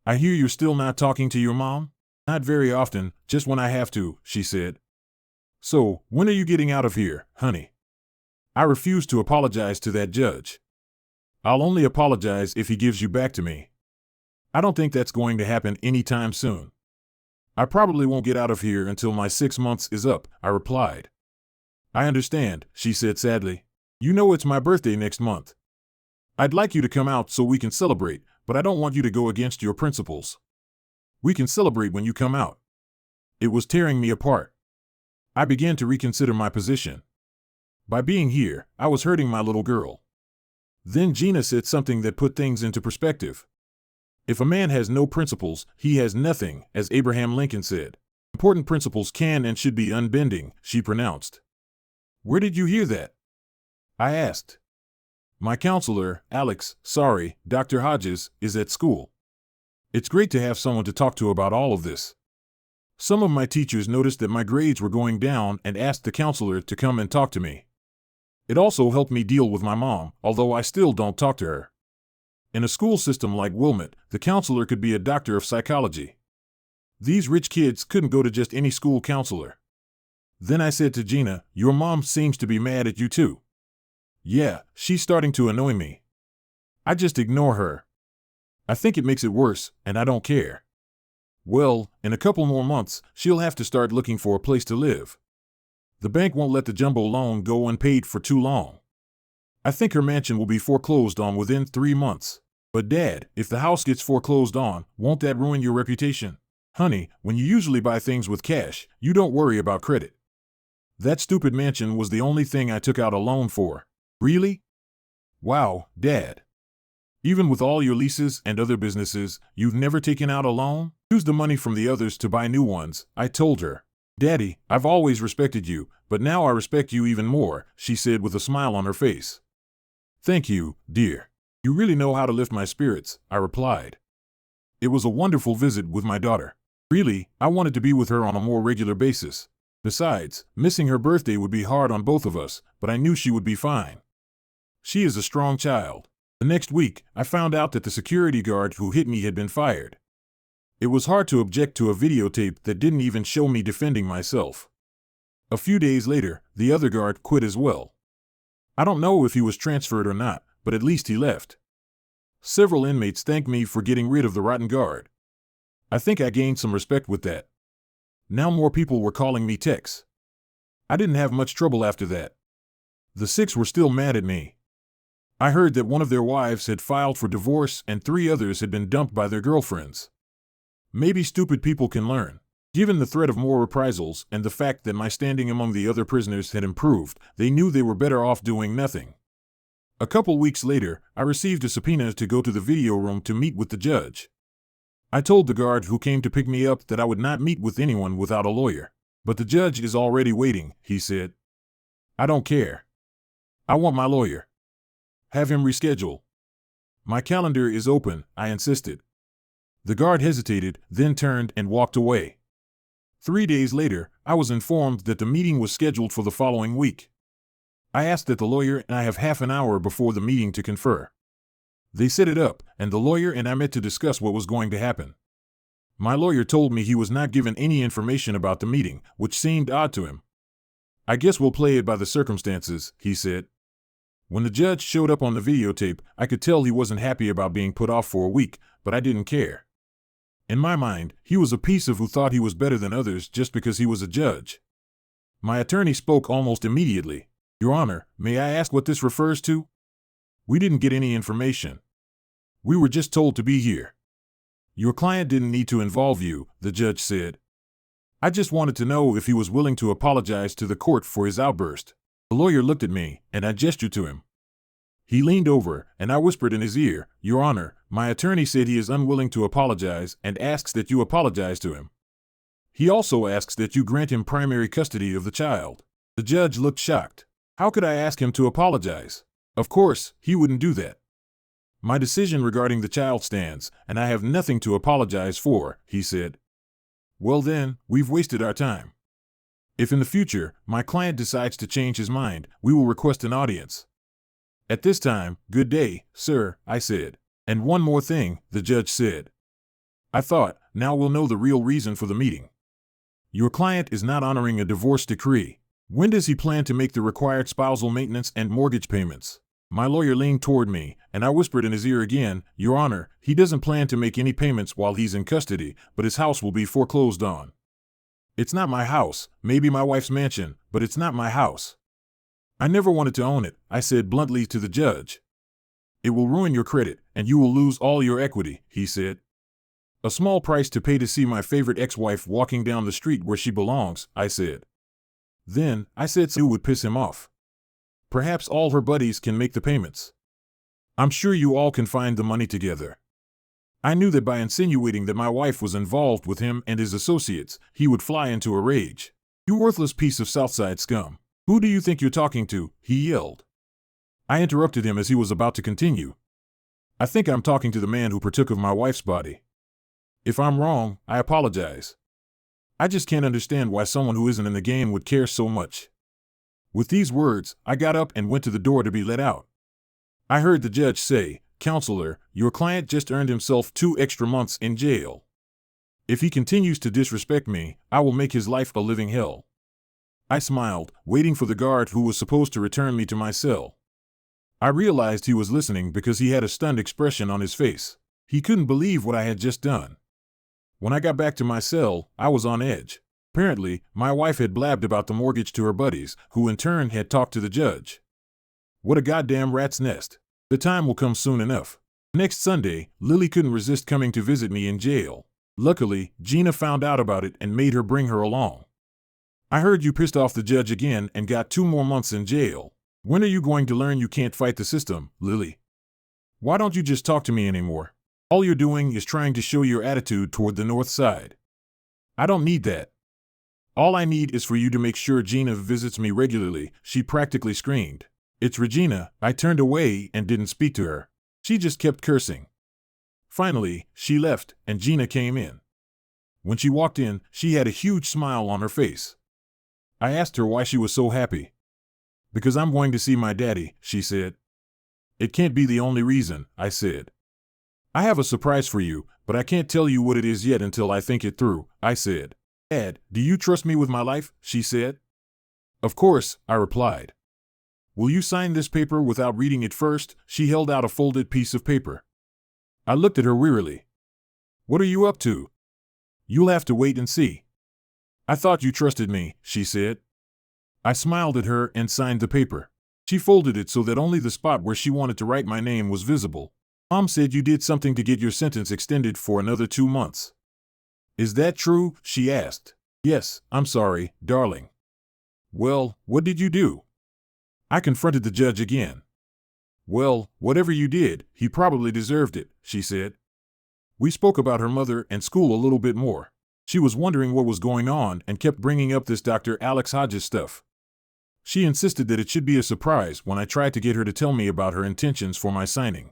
I hear you're still not talking to your mom? Not very often, just when I have to, she said. So, when are you getting out of here, honey? I refuse to apologize to that judge. I'll only apologize if he gives you back to me. I don't think that's going to happen anytime soon. I probably won't get out of here until my 6 months is up, I replied. I understand, she said sadly. You know it's my birthday next month. I'd like you to come out so we can celebrate, but I don't want you to go against your principles. We can celebrate when you come out. It was tearing me apart. I began to reconsider my position. By being here, I was hurting my little girl. Then Gina said something that put things into perspective. If a man has no principles, he has nothing, as Abraham Lincoln said. Important principles can and should be unbending, she pronounced. Where did you hear that? I asked. My counselor, Dr. Hodges, is at school. It's great to have someone to talk to about all of this. Some of my teachers noticed that my grades were going down and asked the counselor to come and talk to me. It also helped me deal with my mom, although I still don't talk to her. In a school system like Wilmette, the counselor could be a doctor of psychology. These rich kids couldn't go to just any school counselor. Then I said to Gina, your mom seems to be mad at you too. Yeah, she's starting to annoy me. I just ignore her. I think it makes it worse, and I don't care. Well, in a couple more months, she'll have to start looking for a place to live. The bank won't let the jumbo loan go unpaid for too long. I think her mansion will be foreclosed on within 3 months. But Dad, if the house gets foreclosed on, won't that ruin your reputation? Honey, when you usually buy things with cash, you don't worry about credit. That stupid mansion was the only thing I took out a loan for. Really? Wow, Dad. Even with all your leases and other businesses, you've never taken out a loan? Use the money from the others to buy new ones, I told her. Daddy, I've always respected you, but now I respect you even more, she said with a smile on her face. Thank you, dear. You really know how to lift my spirits, I replied. It was a wonderful visit with my daughter. Really, I wanted to be with her on a more regular basis. Besides, missing her birthday would be hard on both of us, but I knew she would be fine. She is a strong child. The next week, I found out that the security guard who hit me had been fired. It was hard to object to a videotape that didn't even show me defending myself. A few days later, the other guard quit as well. I don't know if he was transferred or not, but at least he left. Several inmates thanked me for getting rid of the rotten guard. I think I gained some respect with that. Now more people were calling me Tex. I didn't have much trouble after that. The 6 were still mad at me. I heard that one of their wives had filed for divorce and 3 others had been dumped by their girlfriends. Maybe stupid people can learn. Given the threat of more reprisals and the fact that my standing among the other prisoners had improved, they knew they were better off doing nothing. A couple weeks later, I received a subpoena to go to the video room to meet with the judge. I told the guard who came to pick me up that I would not meet with anyone without a lawyer. But the judge is already waiting, he said. I don't care. I want my lawyer. Have him reschedule. My calendar is open, I insisted. The guard hesitated, then turned and walked away. 3 days later, I was informed that the meeting was scheduled for the following week. I asked that the lawyer and I have half an hour before the meeting to confer. They set it up, and the lawyer and I met to discuss what was going to happen. My lawyer told me he was not given any information about the meeting, which seemed odd to him. I guess we'll play it by the circumstances, he said. When the judge showed up on the videotape, I could tell he wasn't happy about being put off for a week, but I didn't care. In my mind, he was a piece of who thought he was better than others just because he was a judge. My attorney spoke almost immediately. Your Honor, may I ask what this refers to? We didn't get any information. We were just told to be here. Your client didn't need to involve you, the judge said. I just wanted to know if he was willing to apologize to the court for his outburst. The lawyer looked at me, and I gestured to him. He leaned over, and I whispered in his ear, Your Honor, my attorney said he is unwilling to apologize and asks that you apologize to him. He also asks that you grant him primary custody of the child. The judge looked shocked. How could I ask him to apologize? Of course, he wouldn't do that. My decision regarding the child stands, and I have nothing to apologize for, he said. Well then, we've wasted our time. If in the future, my client decides to change his mind, we will request an audience. At this time, good day, sir, I said. And one more thing, the judge said. I thought, now we'll know the real reason for the meeting. Your client is not honoring a divorce decree. When does he plan to make the required spousal maintenance and mortgage payments? My lawyer leaned toward me, and I whispered in his ear again, Your Honor, he doesn't plan to make any payments while he's in custody, but his house will be foreclosed on. It's not my house, maybe my wife's mansion, but it's not my house. I never wanted to own it, I said bluntly to the judge. It will ruin your credit, and you will lose all your equity, he said. A small price to pay to see my favorite ex-wife walking down the street where she belongs, I said. Then, I said so it would piss him off. Perhaps all her buddies can make the payments. I'm sure you all can find the money together. I knew that by insinuating that my wife was involved with him and his associates, he would fly into a rage. You worthless piece of Southside scum. Who do you think you're talking to? He yelled. I interrupted him as he was about to continue. I think I'm talking to the man who partook of my wife's body. If I'm wrong, I apologize. I just can't understand why someone who isn't in the game would care so much. With these words, I got up and went to the door to be let out. I heard the judge say, Counselor, your client just earned himself 2 extra months in jail. If he continues to disrespect me, I will make his life a living hell. I smiled, waiting for the guard who was supposed to return me to my cell. I realized he was listening because he had a stunned expression on his face. He couldn't believe what I had just done. When I got back to my cell, I was on edge. Apparently, my wife had blabbed about the mortgage to her buddies, who in turn had talked to the judge. What a goddamn rat's nest. The time will come soon enough. Next Sunday, Lily couldn't resist coming to visit me in jail. Luckily, Gina found out about it and made her bring her along. I heard you pissed off the judge again and got 2 more months in jail. When are you going to learn you can't fight the system, Lily? Why don't you just talk to me anymore? All you're doing is trying to show your attitude toward the North Side. I don't need that. All I need is for you to make sure Gina visits me regularly, she practically screamed. It's Regina. I turned away and didn't speak to her. She just kept cursing. Finally, she left, and Gina came in. When she walked in, she had a huge smile on her face. I asked her why she was so happy. Because I'm going to see my daddy, she said. It can't be the only reason, I said. I have a surprise for you, but I can't tell you what it is yet until I think it through, I said. Dad, do you trust me with my life? She said. Of course, I replied. Will you sign this paper without reading it first? She held out a folded piece of paper. I looked at her wearily. What are you up to? You'll have to wait and see. I thought you trusted me, she said. I smiled at her and signed the paper. She folded it so that only the spot where she wanted to write my name was visible. Mom said you did something to get your sentence extended for another 2 months. Is that true? She asked. Yes, I'm sorry, darling. Well, what did you do? I confronted the judge again. Well, whatever you did, he probably deserved it, she said. We spoke about her mother and school a little bit more. She was wondering what was going on and kept bringing up this Dr. Alex Hodges stuff. She insisted that it should be a surprise when I tried to get her to tell me about her intentions for my signing.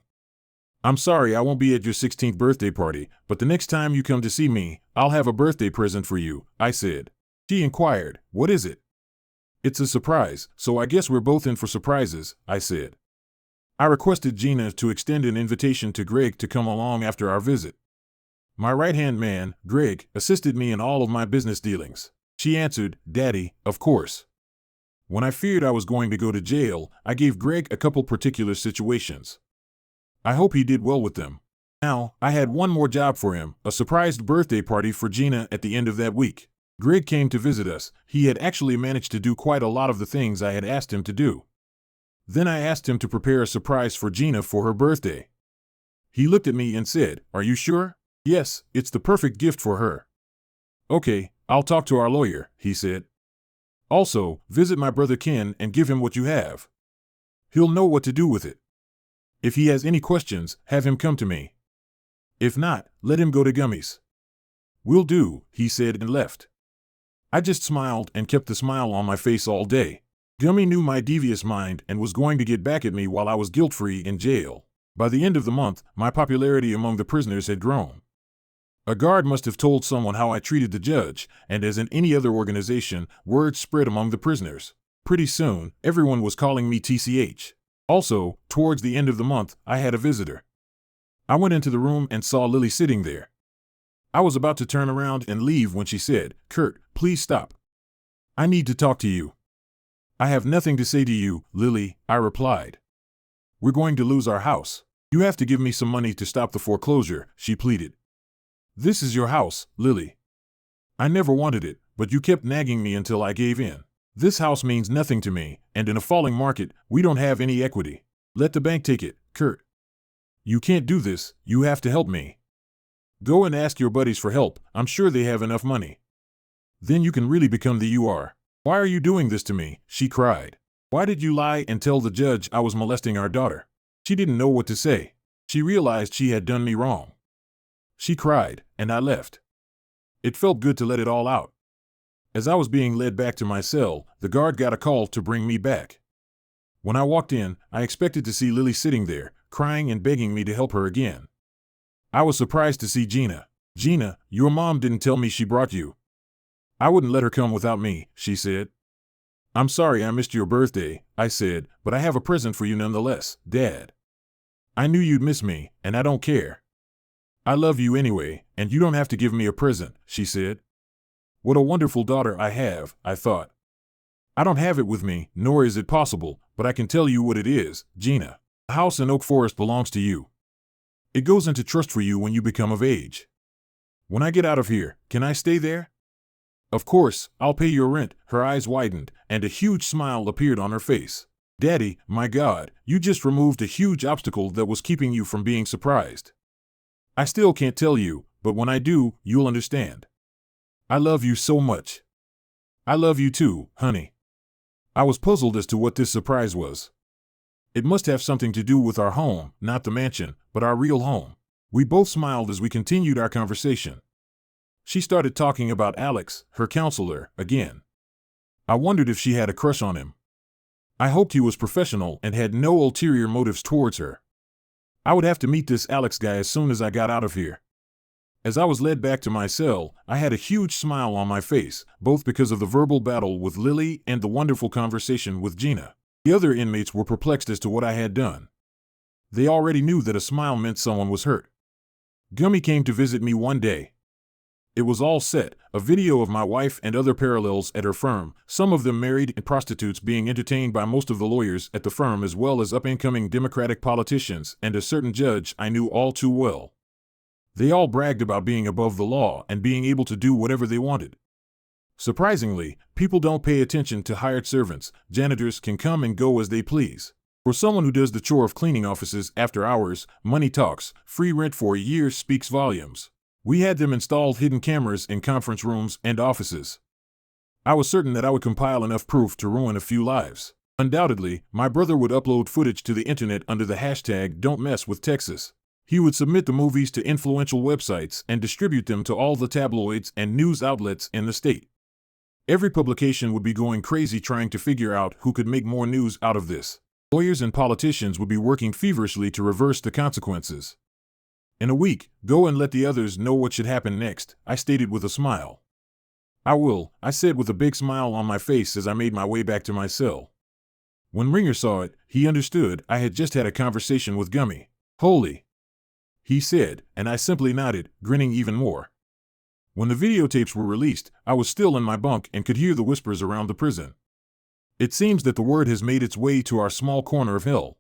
I'm sorry I won't be at your 16th birthday party, but the next time you come to see me, I'll have a birthday present for you, I said. She inquired, what is it? It's a surprise, so I guess we're both in for surprises, I said. I requested Gina to extend an invitation to Greg to come along after our visit. My right-hand man, Greg, assisted me in all of my business dealings. She answered, Daddy, of course. When I feared I was going to go to jail, I gave Greg a couple particular situations. I hope he did well with them. Now, I had one more job for him, a surprised birthday party for Gina at the end of that week. Greg came to visit us. He had actually managed to do quite a lot of the things I had asked him to do. Then I asked him to prepare a surprise for Gina for her birthday. He looked at me and said, Are you sure? Yes, it's the perfect gift for her. Okay, I'll talk to our lawyer, he said. Also, visit my brother Ken and give him what you have. He'll know what to do with it. If he has any questions, have him come to me. If not, let him go to Gummy's. Will do, he said and left. I just smiled and kept the smile on my face all day. Gummy knew my devious mind and was going to get back at me while I was guilt-free in jail. By the end of the month, my popularity among the prisoners had grown. A guard must have told someone how I treated the judge, and as in any other organization, word spread among the prisoners. Pretty soon, everyone was calling me TCH. Also, towards the end of the month, I had a visitor. I went into the room and saw Lily sitting there. I was about to turn around and leave when she said, Kurt, please stop. I need to talk to you. I have nothing to say to you, Lily, I replied. We're going to lose our house. You have to give me some money to stop the foreclosure, she pleaded. This is your house, Lily. I never wanted it, but you kept nagging me until I gave in. This house means nothing to me, and in a falling market, we don't have any equity. Let the bank take it, Kurt. You can't do this, you have to help me. Go and ask your buddies for help, I'm sure they have enough money. Then you can really become the you are. Why are you doing this to me? She cried. Why did you lie and tell the judge I was molesting our daughter? She didn't know what to say. She realized she had done me wrong. She cried, and I left. It felt good to let it all out. As I was being led back to my cell, the guard got a call to bring me back. When I walked in, I expected to see Lily sitting there, crying and begging me to help her again. I was surprised to see Gina. Gina, your mom didn't tell me she brought you. I wouldn't let her come without me, she said. I'm sorry I missed your birthday, I said, but I have a present for you nonetheless, Dad. I knew you'd miss me, and I don't care. I love you anyway, and you don't have to give me a present, she said. What a wonderful daughter I have, I thought. I don't have it with me, nor is it possible, but I can tell you what it is, Gina. The house in Oak Forest belongs to you. It goes into trust for you when you become of age. When I get out of here, can I stay there? Of course, I'll pay your rent. Her eyes widened, and a huge smile appeared on her face. Daddy, my God, you just removed a huge obstacle that was keeping you from being surprised. I still can't tell you, but when I do, you'll understand. I love you so much. I love you too, honey. I was puzzled as to what this surprise was. It must have something to do with our home, not the mansion, but our real home. We both smiled as we continued our conversation. She started talking about Alex, her counselor, again. I wondered if she had a crush on him. I hoped he was professional and had no ulterior motives towards her. I would have to meet this Alex guy as soon as I got out of here. As I was led back to my cell, I had a huge smile on my face, both because of the verbal battle with Lily and the wonderful conversation with Gina. The other inmates were perplexed as to what I had done. They already knew that a smile meant someone was hurt. Gummy came to visit me one day. It was all set, a video of my wife and other parallels at her firm, some of them married and prostitutes being entertained by most of the lawyers at the firm as well as up-and-coming Democratic politicians and a certain judge I knew all too well. They all bragged about being above the law and being able to do whatever they wanted. Surprisingly, people don't pay attention to hired servants. Janitors can come and go as they please. For someone who does the chore of cleaning offices after hours, money talks. Free rent for a year speaks volumes. We had them installed hidden cameras in conference rooms and offices. I was certain that I would compile enough proof to ruin a few lives. Undoubtedly, my brother would upload footage to the internet under the hashtag Don't Mess with Texas. He would submit the movies to influential websites and distribute them to all the tabloids and news outlets in the state. Every publication would be going crazy trying to figure out who could make more news out of this. Lawyers and politicians would be working feverishly to reverse the consequences. In a week, go and let the others know what should happen next, I stated with a smile. I will, I said with a big smile on my face as I made my way back to my cell. When Ringer saw it, he understood I had just had a conversation with Gummy. Holy, he said, and I simply nodded, grinning even more. When the videotapes were released, I was still in my bunk and could hear the whispers around the prison. It seems that the word has made its way to our small corner of hell.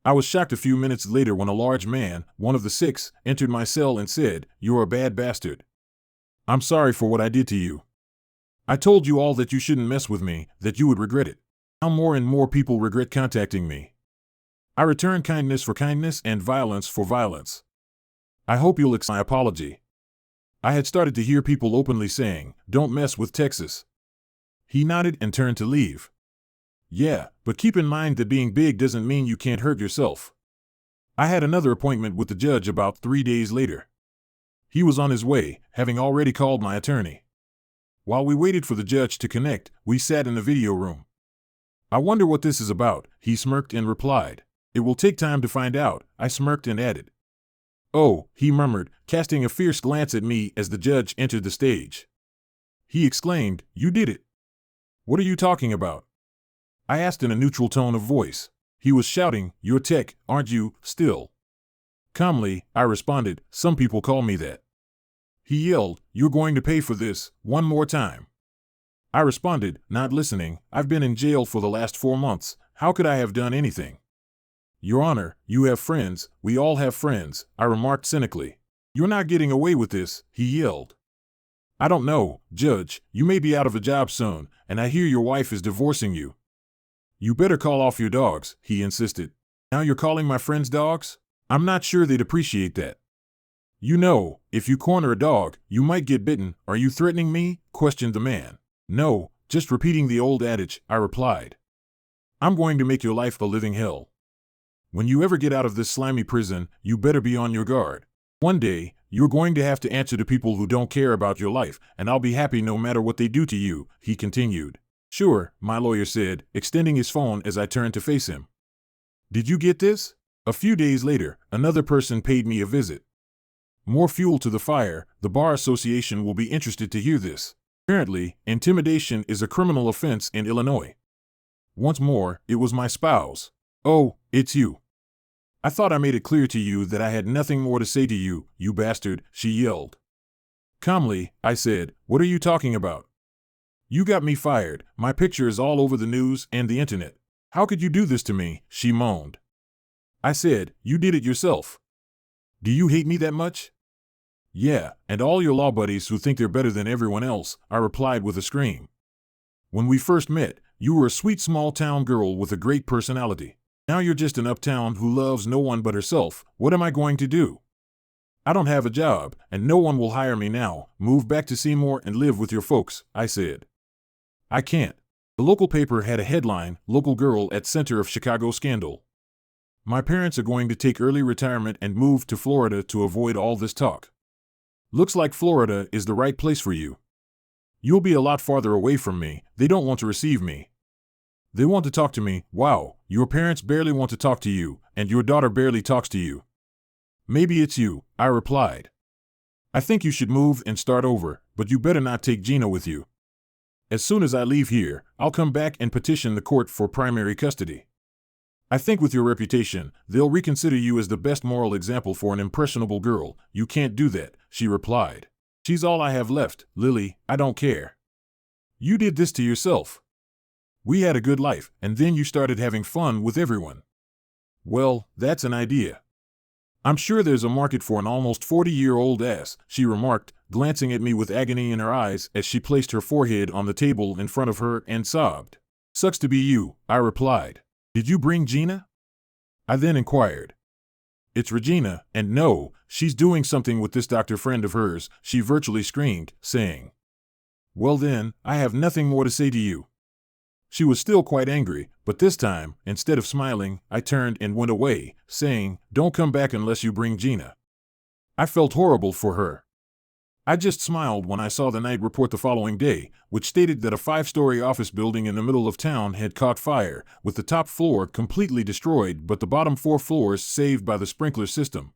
I was shocked a few minutes later when a large man, one of the 6, entered my cell and said, "You're a bad bastard. I'm sorry for what I did to you. I told you all that you shouldn't mess with me, that you would regret it. Now more and more people regret contacting me. I return kindness for kindness and violence for violence. I hope you'll accept my apology." I had started to hear people openly saying, "Don't mess with Texas." He nodded and turned to leave. Yeah, but keep in mind that being big doesn't mean you can't hurt yourself. I had another appointment with the judge about 3 days later. He was on his way, having already called my attorney. While we waited for the judge to connect, we sat in the video room. "I wonder what this is about," he smirked and replied. "It will take time to find out," I smirked and added. "Oh," he murmured, casting a fierce glance at me as the judge entered the stage. He exclaimed, "You did it." "What are you talking about?" I asked in a neutral tone of voice. He was shouting, "You're Tech, aren't you, still?" Calmly, I responded, "Some people call me that." He yelled, "You're going to pay for this, one more time." I responded, not listening, "I've been in jail for the last 4 months, how could I have done anything?" "Your Honor, you have friends, we all have friends," I remarked cynically. "You're not getting away with this," he yelled. "I don't know, Judge, you may be out of a job soon, and I hear your wife is divorcing you." "You better call off your dogs," he insisted. "Now you're calling my friends dogs? I'm not sure they'd appreciate that." "You know, if you corner a dog, you might get bitten. Are you threatening me?" questioned the man. "No, just repeating the old adage," I replied. "I'm going to make your life a living hell. When you ever get out of this slimy prison, you better be on your guard. One day, you're going to have to answer to people who don't care about your life, and I'll be happy no matter what they do to you," he continued. "Sure," my lawyer said, extending his phone as I turned to face him. "Did you get this?" A few days later, another person paid me a visit. More fuel to the fire, the Bar Association will be interested to hear this. Apparently, intimidation is a criminal offense in Illinois. Once more, it was my spouse. "Oh, it's you. I thought I made it clear to you that I had nothing more to say to you, you bastard," she yelled. Calmly, I said, "What are you talking about? You got me fired, my picture is all over the news and the internet. How could you do this to me?" she moaned. I said, "You did it yourself. Do you hate me that much?" "Yeah, and all your law buddies who think they're better than everyone else," I replied with a scream. "When we first met, you were a sweet small-town girl with a great personality. Now you're just an uptown who loves no one but herself. What am I going to do? I don't have a job, and no one will hire me now. Move back to Seymour and live with your folks," I said. "I can't." The local paper had a headline, "Local Girl at Center of Chicago Scandal." My parents are going to take early retirement and move to Florida to avoid all this talk. Looks like Florida is the right place for you. You'll be a lot farther away from me. They don't want to receive me. They want to talk to me. Wow, your parents barely want to talk to you, and your daughter barely talks to you. "Maybe it's you," I replied. "I think you should move and start over, but you better not take Gina with you. As soon as I leave here, I'll come back and petition the court for primary custody. I think with your reputation, they'll reconsider you as the best moral example for an impressionable girl." "You can't do that," she replied. She's all I have left, Lily, I don't care. You did this to yourself. We had a good life, and then you started having fun with everyone. Well, that's an idea. I'm sure there's a market for an almost 40-year-old ass, she remarked, glancing at me with agony in her eyes as she placed her forehead on the table in front of her and sobbed. Sucks to be you, I replied. Did you bring Gina? I then inquired. It's Regina, and no, she's doing something with this doctor friend of hers, she virtually screamed, saying. Well then, I have nothing more to say to you. She was still quite angry, but this time, instead of smiling, I turned and went away, saying, Don't come back unless you bring Gina. I felt horrible for her. I just smiled when I saw the night report the following day, which stated that a 5-story office building in the middle of town had caught fire, with the top floor completely destroyed but the bottom 4 floors saved by the sprinkler system.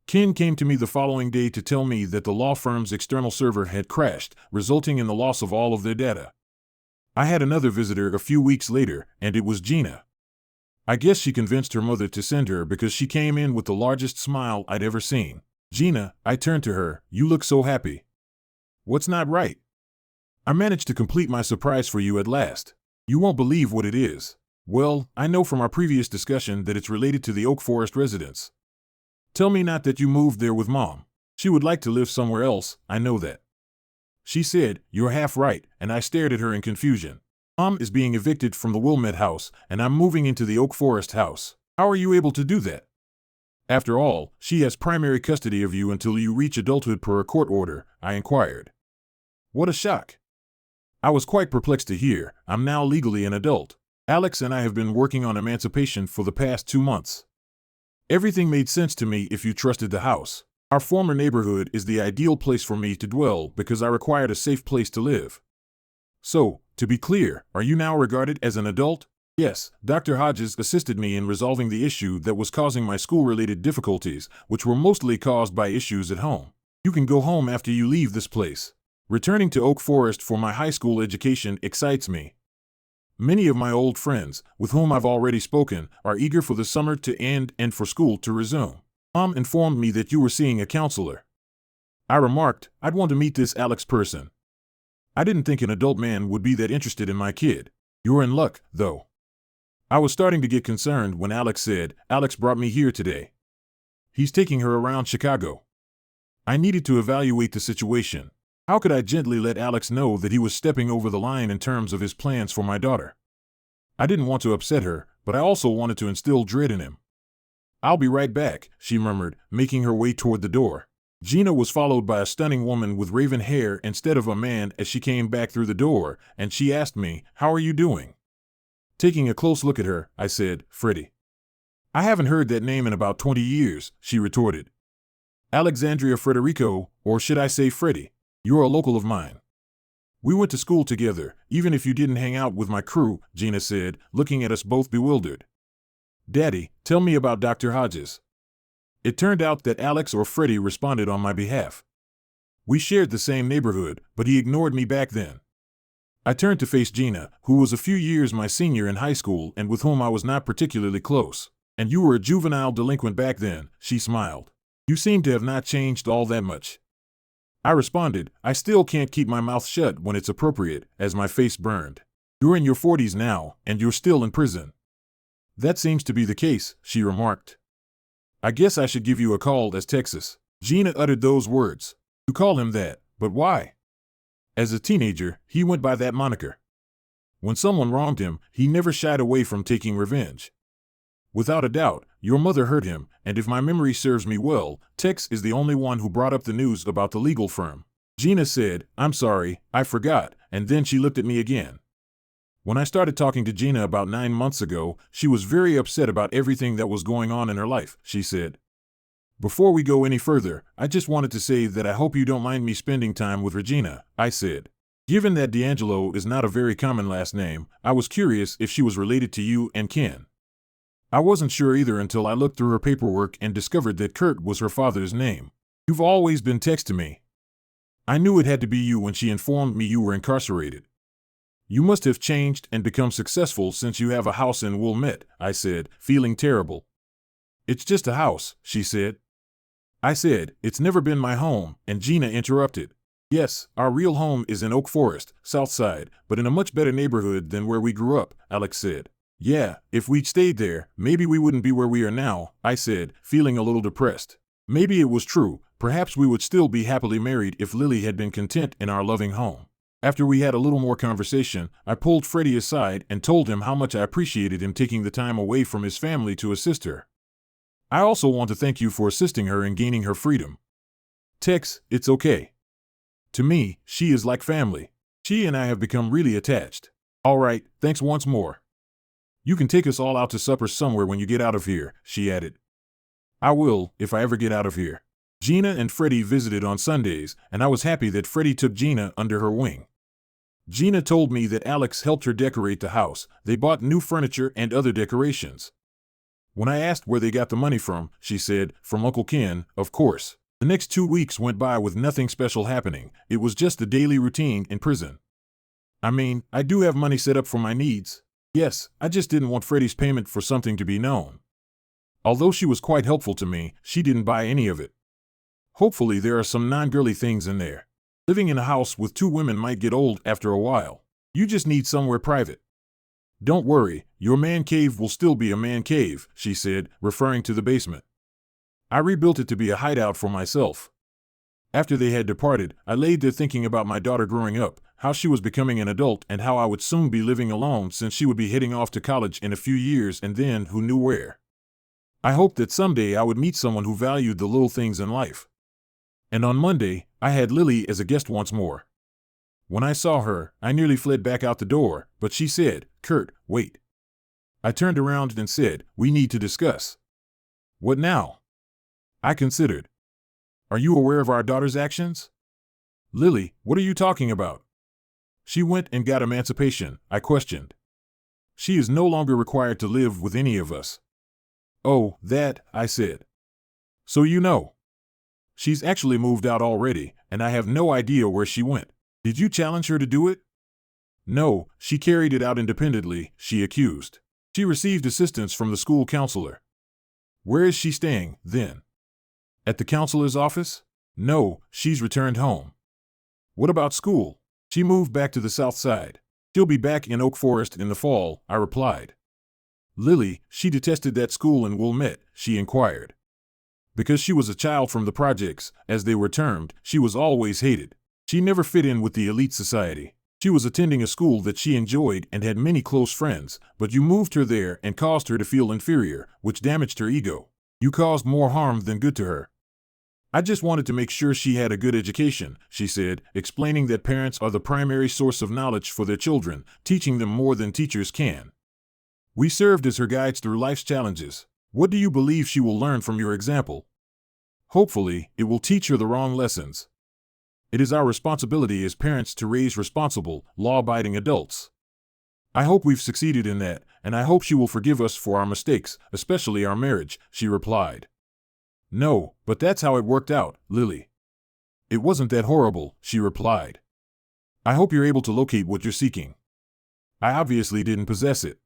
Ken came to me the following day to tell me that the law firm's external server had crashed, resulting in the loss of all of their data. I had another visitor a few weeks later, and it was Gina. I guess she convinced her mother to send her because she came in with the largest smile I'd ever seen. Gina, I turned to her, you look so happy. What's not right? I managed to complete my surprise for you at last. You won't believe what it is. Well, I know from our previous discussion that it's related to the Oak Forest residence. Tell me not that you moved there with Mom. She would like to live somewhere else, I know that. She said, You're half right, and I stared at her in confusion. Mom is being evicted from the Wilmette house, and I'm moving into the Oak Forest house. How are you able to do that? After all, she has primary custody of you until you reach adulthood per a court order, I inquired. What a shock. I was quite perplexed to hear. I'm now legally an adult. Alex and I have been working on emancipation for the past 2 months. Everything made sense to me if you trusted the house. Our former neighborhood is the ideal place for me to dwell because I required a safe place to live. So, to be clear, are you now regarded as an adult? Yes, Dr. Hodges assisted me in resolving the issue that was causing my school-related difficulties, which were mostly caused by issues at home. You can go home after you leave this place. Returning to Oak Forest for my high school education excites me. Many of my old friends, with whom I've already spoken, are eager for the summer to end and for school to resume. Mom informed me that you were seeing a counselor. I remarked, I'd want to meet this Alex person. I didn't think an adult man would be that interested in my kid. You're in luck, though. I was starting to get concerned when Alex said, Alex brought me here today. He's taking her around Chicago. I needed to evaluate the situation. How could I gently let Alex know that he was stepping over the line in terms of his plans for my daughter? I didn't want to upset her, but I also wanted to instill dread in him. I'll be right back, she murmured, making her way toward the door. Gina was followed by a stunning woman with raven hair instead of a man as she came back through the door, and she asked me, How are you doing? Taking a close look at her, I said, Freddie. I haven't heard that name in about 20 years, she retorted. Alexandria Frederico, or should I say Freddie? You're a local of mine. We went to school together, even if you didn't hang out with my crew, Gina said, looking at us both bewildered. Daddy, tell me about Dr. Hodges. It turned out that Alex or Freddie responded on my behalf. We shared the same neighborhood, but he ignored me back then. I turned to face Gina, who was a few years my senior in high school and with whom I was not particularly close. And you were a juvenile delinquent back then, she smiled. You seem to have not changed all that much. I responded, I still can't keep my mouth shut when it's appropriate, as my face burned. You're in your 40s now, and you're still in prison. That seems to be the case, she remarked. I guess I should give you a call as Texas. Gina uttered those words. You call him that, but why? As a teenager, he went by that moniker. When someone wronged him, he never shied away from taking revenge. Without a doubt, your mother hurt him, and if my memory serves me well, Tex is the only one who brought up the news about the legal firm. Gina said, I'm sorry, I forgot, and then she looked at me again. When I started talking to Gina about 9 months ago, she was very upset about everything that was going on in her life, she said. Before we go any further, I just wanted to say that I hope you don't mind me spending time with Regina, I said. Given that D'Angelo is not a very common last name, I was curious if she was related to you and Ken. I wasn't sure either until I looked through her paperwork and discovered that Kurt was her father's name. You've always been Tex to me. I knew it had to be you when she informed me you were incarcerated. You must have changed and become successful since you have a house in Wilmette, I said, feeling terrible. It's just a house, she said. I said, "It's never been my home," and Gina interrupted. "Yes, our real home is in Oak Forest, South Side, but in a much better neighborhood than where we grew up," Alex said. "Yeah, if we'd stayed there, maybe we wouldn't be where we are now," I said, feeling a little depressed. Maybe it was true. Perhaps we would still be happily married if Lily had been content in our loving home. After we had a little more conversation, I pulled Freddie aside and told him how much I appreciated him taking the time away from his family to assist her. "I also want to thank you for assisting her in gaining her freedom." "Tex, it's okay. To me, she is like family. She and I have become really attached." "All right, thanks once more. You can take us all out to supper somewhere when you get out of here," she added. "I will, if I ever get out of here." Gina and Freddie visited on Sundays, and I was happy that Freddie took Gina under her wing. Gina told me that Alex helped her decorate the house. They bought new furniture and other decorations. When I asked where they got the money from, she said, "From Uncle Ken, of course." The next 2 weeks went by with nothing special happening. It was just the daily routine in prison. I mean, I do have money set up for my needs. Yes, I just didn't want Freddie's payment for something to be known. Although she was quite helpful to me, she didn't buy any of it. Hopefully there are some non-girly things in there. Living in a house with 2 women might get old after a while. You just need somewhere private. "Don't worry, your man cave will still be a man cave," she said, referring to the basement. I rebuilt it to be a hideout for myself. After they had departed, I laid there thinking about my daughter growing up, how she was becoming an adult, and how I would soon be living alone since she would be heading off to college in a few years, and then who knew where. I hoped that someday I would meet someone who valued the little things in life. And on Monday, I had Lily as a guest once more. When I saw her, I nearly fled back out the door, but she said, "Kurt, wait." I turned around and said, "We need to discuss." "What now?" I considered. "Are you aware of our daughter's actions?" "Lily, what are you talking about?" "She went and got emancipation," I questioned. "She is no longer required to live with any of us." "Oh, that," I said. "So you know. She's actually moved out already, and I have no idea where she went. Did you challenge her to do it?" "No, she carried it out independently," she accused. "She received assistance from the school counselor." "Where is she staying, then?" "At the counselor's office?" "No, she's returned home." "What about school?" "She moved back to the South Side. She'll be back in Oak Forest in the fall," I replied. "Lily, she detested that school in Wilmette," she inquired. "Because she was a child from the projects, as they were termed, she was always hated. She never fit in with the elite society. She was attending a school that she enjoyed and had many close friends, but you moved her there and caused her to feel inferior, which damaged her ego. You caused more harm than good to her." "I just wanted to make sure she had a good education," she said, explaining that parents are the primary source of knowledge for their children, teaching them more than teachers can. "We served as her guides through life's challenges. What do you believe she will learn from your example?" "Hopefully, it will teach her the wrong lessons. It is our responsibility as parents to raise responsible, law-abiding adults. I hope we've succeeded in that, and I hope she will forgive us for our mistakes, especially our marriage," she replied. "No, but that's how it worked out, Lily." "It wasn't that horrible," she replied. "I hope you're able to locate what you're seeking." I obviously didn't possess it.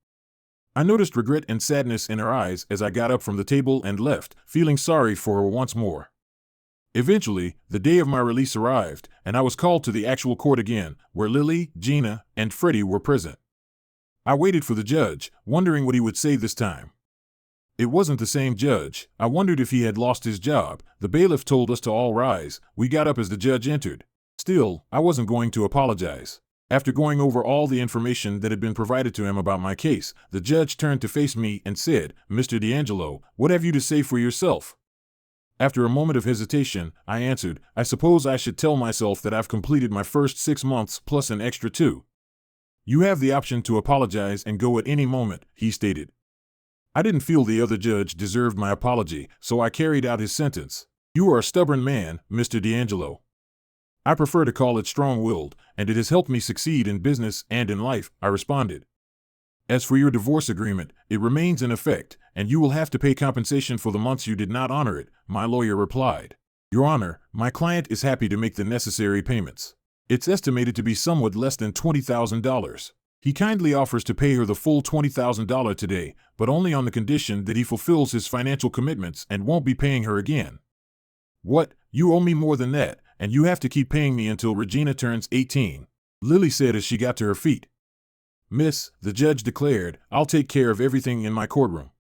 I noticed regret and sadness in her eyes as I got up from the table and left, feeling sorry for her once more. Eventually, the day of my release arrived, and I was called to the actual court again, where Lily, Gina, and Freddie were present. I waited for the judge, wondering what he would say this time. It wasn't the same judge. I wondered if he had lost his job. The bailiff told us to all rise. We got up as the judge entered. Still, I wasn't going to apologize. After going over all the information that had been provided to him about my case, the judge turned to face me and said, "Mr. D'Angelo, what have you to say for yourself?" After a moment of hesitation, I answered, "I suppose I should tell myself that I've completed my first 6 months plus an extra 2. "You have the option to apologize and go at any moment," he stated. I didn't feel the other judge deserved my apology, so I carried out his sentence. "You are a stubborn man, Mr. D'Angelo." I prefer to call it strong-willed, and it has helped me succeed in business and in life, I responded. "As for your divorce agreement, it remains in effect, and you will have to pay compensation for the months you did not honor it," my lawyer replied. "Your Honor, my client is happy to make the necessary payments. It's estimated to be somewhat less than $20,000. He kindly offers to pay her the full $20,000 today, but only on the condition that he fulfills his financial commitments and won't be paying her again." What? You owe me more than that, and you have to keep paying me until Regina turns 18, Lily said as she got to her feet. Miss, the judge declared, I'll take care of everything in my courtroom.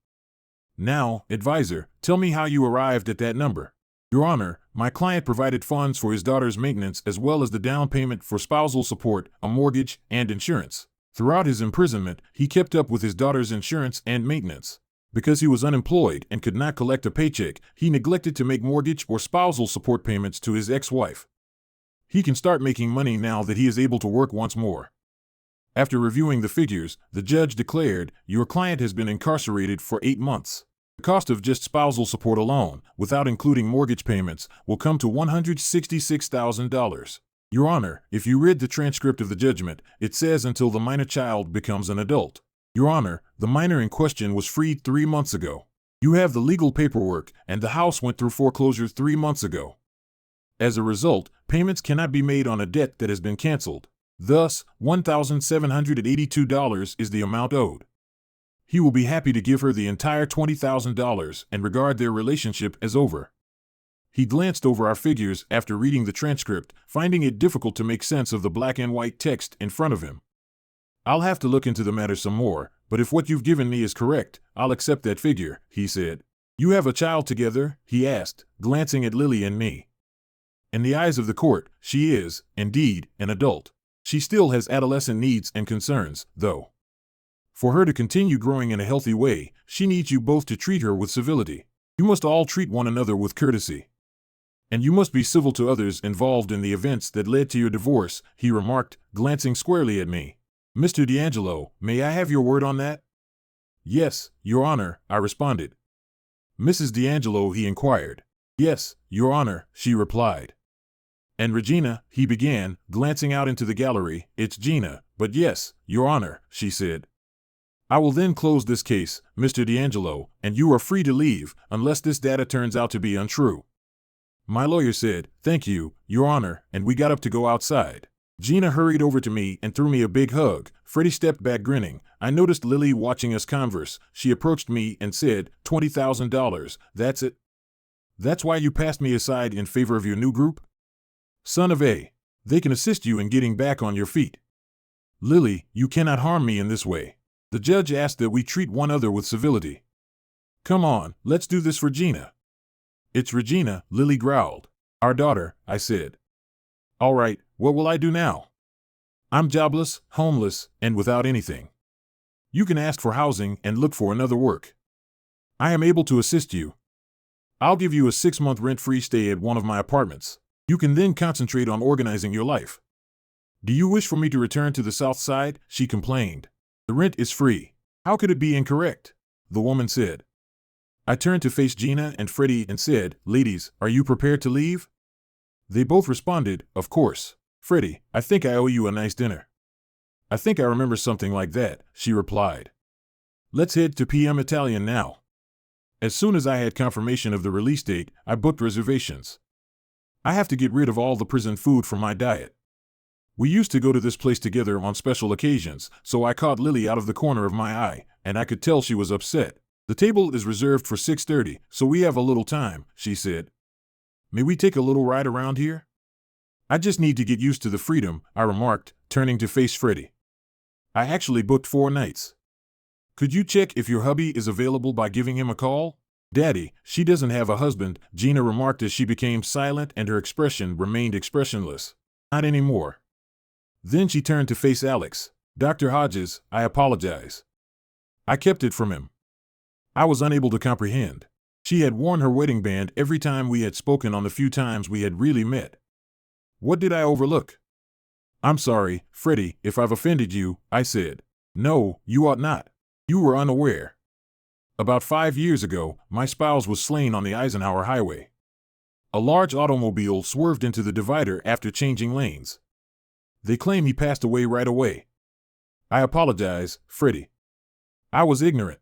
Now, advisor, tell me how you arrived at that number. Your Honor, my client provided funds for his daughter's maintenance as well as the down payment for spousal support, a mortgage, and insurance. Throughout his imprisonment, he kept up with his daughter's insurance and maintenance. Because he was unemployed and could not collect a paycheck, he neglected to make mortgage or spousal support payments to his ex-wife. He can start making money now that he is able to work once more. After reviewing the figures, the judge declared, your client has been incarcerated for 8 months. The cost of just spousal support alone, without including mortgage payments, will come to $166,000. Your Honor, if you read the transcript of the judgment, it says until the minor child becomes an adult. Your Honor, the minor in question was freed 3 months ago. You have the legal paperwork, and the house went through foreclosure 3 months ago. As a result, payments cannot be made on a debt that has been canceled. Thus, $1,782 is the amount owed. He will be happy to give her the entire $20,000 and regard their relationship as over. He glanced over our figures after reading the transcript, finding it difficult to make sense of the black and white text in front of him. I'll have to look into the matter some more, but if what you've given me is correct, I'll accept that figure, he said. You have a child together? He asked, glancing at Lily and me. In the eyes of the court, she is, indeed, an adult. She still has adolescent needs and concerns, though. For her to continue growing in a healthy way, she needs you both to treat her with civility. You must all treat one another with courtesy. And you must be civil to others involved in the events that led to your divorce, he remarked, glancing squarely at me. Mr. D'Angelo, may I have your word on that? Yes, Your Honor, I responded. Mrs. D'Angelo, he inquired. Yes, Your Honor, she replied. And Regina, he began, glancing out into the gallery. It's Gina, but yes, Your Honor, she said. I will then close this case, Mr. D'Angelo, and you are free to leave, unless this data turns out to be untrue. My lawyer said, thank you, Your Honor, and we got up to go outside. Gina hurried over to me and threw me a big hug. Freddie stepped back grinning. I noticed Lily watching us converse. She approached me and said, $20,000, that's it? That's why you passed me aside in favor of your new group? Son of A. They can assist you in getting back on your feet. Lily, you cannot harm me in this way. The judge asked that we treat one another with civility. Come on, let's do this for Gina. It's Regina, Lily growled. Our daughter, I said. All right, what will I do now? I'm jobless, homeless, and without anything. You can ask for housing and look for another work. I am able to assist you. I'll give you a 6-month rent-free stay at one of my apartments. You can then concentrate on organizing your life. Do you wish for me to return to the South Side? She complained. The rent is free. How could it be incorrect? The woman said. I turned to face Gina and Freddie and said, ladies, are you prepared to leave? They both responded, of course. Freddie, I think I owe you a nice dinner. I think I remember something like that, she replied. Let's head to PM Italian now. As soon as I had confirmation of the release date, I booked reservations. I have to get rid of all the prison food from my diet. We used to go to this place together on special occasions, so I caught Lily out of the corner of my eye, and I could tell she was upset. The table is reserved for 6:30, so we have a little time, she said. May we take a little ride around here? I just need to get used to the freedom, I remarked, turning to face Freddie. I actually booked 4 nights. Could you check if your hubby is available by giving him a call? Daddy, she doesn't have a husband, Gina remarked as she became silent and her expression remained expressionless. Not anymore. Then she turned to face Alex. Dr. Hodges, I apologize. I kept it from him. I was unable to comprehend. She had worn her wedding band every time we had spoken on the few times we had really met. What did I overlook? I'm sorry, Freddie, if I've offended you, I said. No, you ought not. You were unaware. About 5 years ago, my spouse was slain on the Eisenhower Highway. A large automobile swerved into the divider after changing lanes. They claim he passed away right away. I apologize, Freddie. I was ignorant.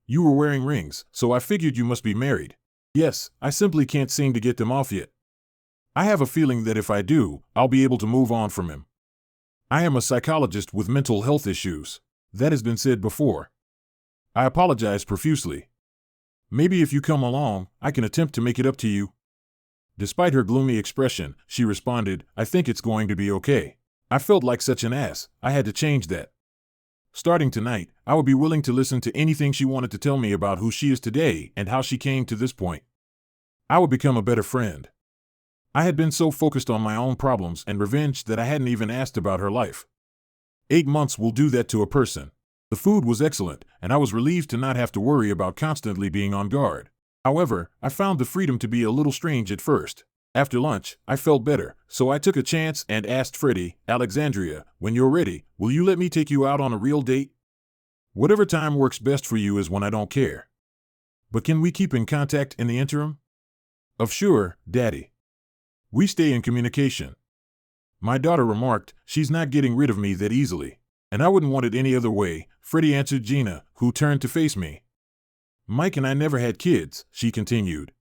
You were wearing rings, so I figured you must be married. Yes, I simply can't seem to get them off yet. I have a feeling that if I do, I'll be able to move on from him. I am a psychologist with mental health issues. That has been said before. I apologize profusely. Maybe if you come along, I can attempt to make it up to you. Despite her gloomy expression, she responded, "I think it's going to be okay." I felt like such an ass. I had to change that. Starting tonight, I would be willing to listen to anything she wanted to tell me about who she is today and how she came to this point. I would become a better friend. I had been so focused on my own problems and revenge that I hadn't even asked about her life. 8 months will do that to a person. The food was excellent, and I was relieved to not have to worry about constantly being on guard. However, I found the freedom to be a little strange at first. After lunch, I felt better, so I took a chance and asked Freddie, "Alexandria, when you're ready, will you let me take you out on a real date? Whatever time works best for you is when I don't care. But can we keep in contact in the interim?" "Of sure, Daddy. We stay in communication." My daughter remarked, "She's not getting rid of me that easily. And I wouldn't want it any other way," Freddie answered Gina, who turned to face me. "Mike and I never had kids," she continued.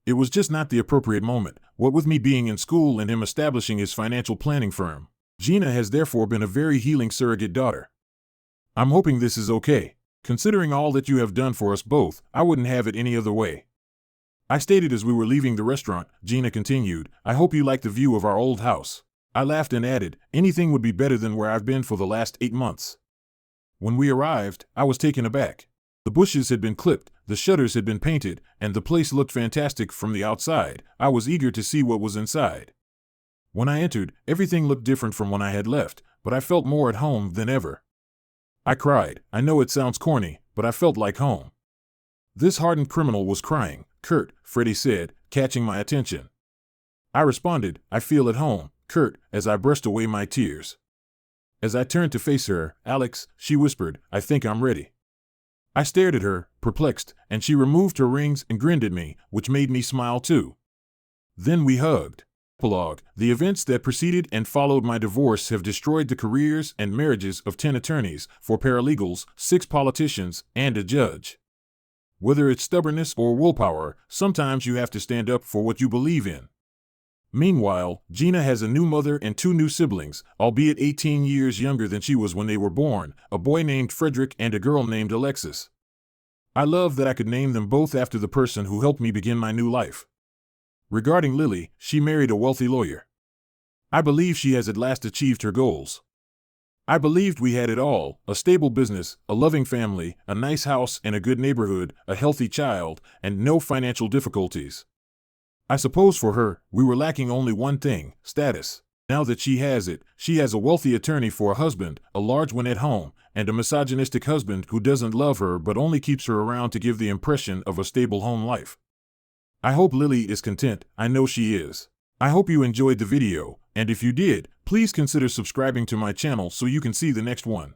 "It was just not the appropriate moment, what with me being in school and him establishing his financial planning firm. Gina has therefore been a very healing surrogate daughter. I'm hoping this is okay. Considering all that you have done for us both, I wouldn't have it any other way." I stated as we were leaving the restaurant, Gina continued, "I hope you like the view of our old house." I laughed and added, "Anything would be better than where I've been for the last 8 months. When we arrived, I was taken aback. The bushes had been clipped, the shutters had been painted, and the place looked fantastic from the outside. I was eager to see what was inside. When I entered, everything looked different from when I had left, but I felt more at home than ever. I cried. I know it sounds corny, but I felt like home. This hardened criminal was crying. "Kurt," Freddie said, catching my attention. I responded, "I feel at home, Kurt," as I brushed away my tears. As I turned to face her, "Alex," she whispered, "I think I'm ready." I stared at her, perplexed, and she removed her rings and grinned at me, which made me smile too. Then we hugged. Epilogue: the events that preceded and followed my divorce have destroyed the careers and marriages of 10 attorneys, 4 paralegals, 6 politicians, and a judge. Whether it's stubbornness or willpower, sometimes you have to stand up for what you believe in. Meanwhile, Gina has a new mother and 2 new siblings, albeit 18 years younger than she was when they were born, a boy named Frederick and a girl named Alexis. I love that I could name them both after the person who helped me begin my new life. Regarding Lily, she married a wealthy lawyer. I believe she has at last achieved her goals. I believed we had it all: a stable business, a loving family, a nice house in a good neighborhood, a healthy child, and no financial difficulties. I suppose for her, we were lacking only one thing: status. Now that she has it, she has a wealthy attorney for a husband, a large one at home, and a misogynistic husband who doesn't love her but only keeps her around to give the impression of a stable home life. I hope Lily is content. I know she is. I hope you enjoyed the video, and if you did, please consider subscribing to my channel so you can see the next one.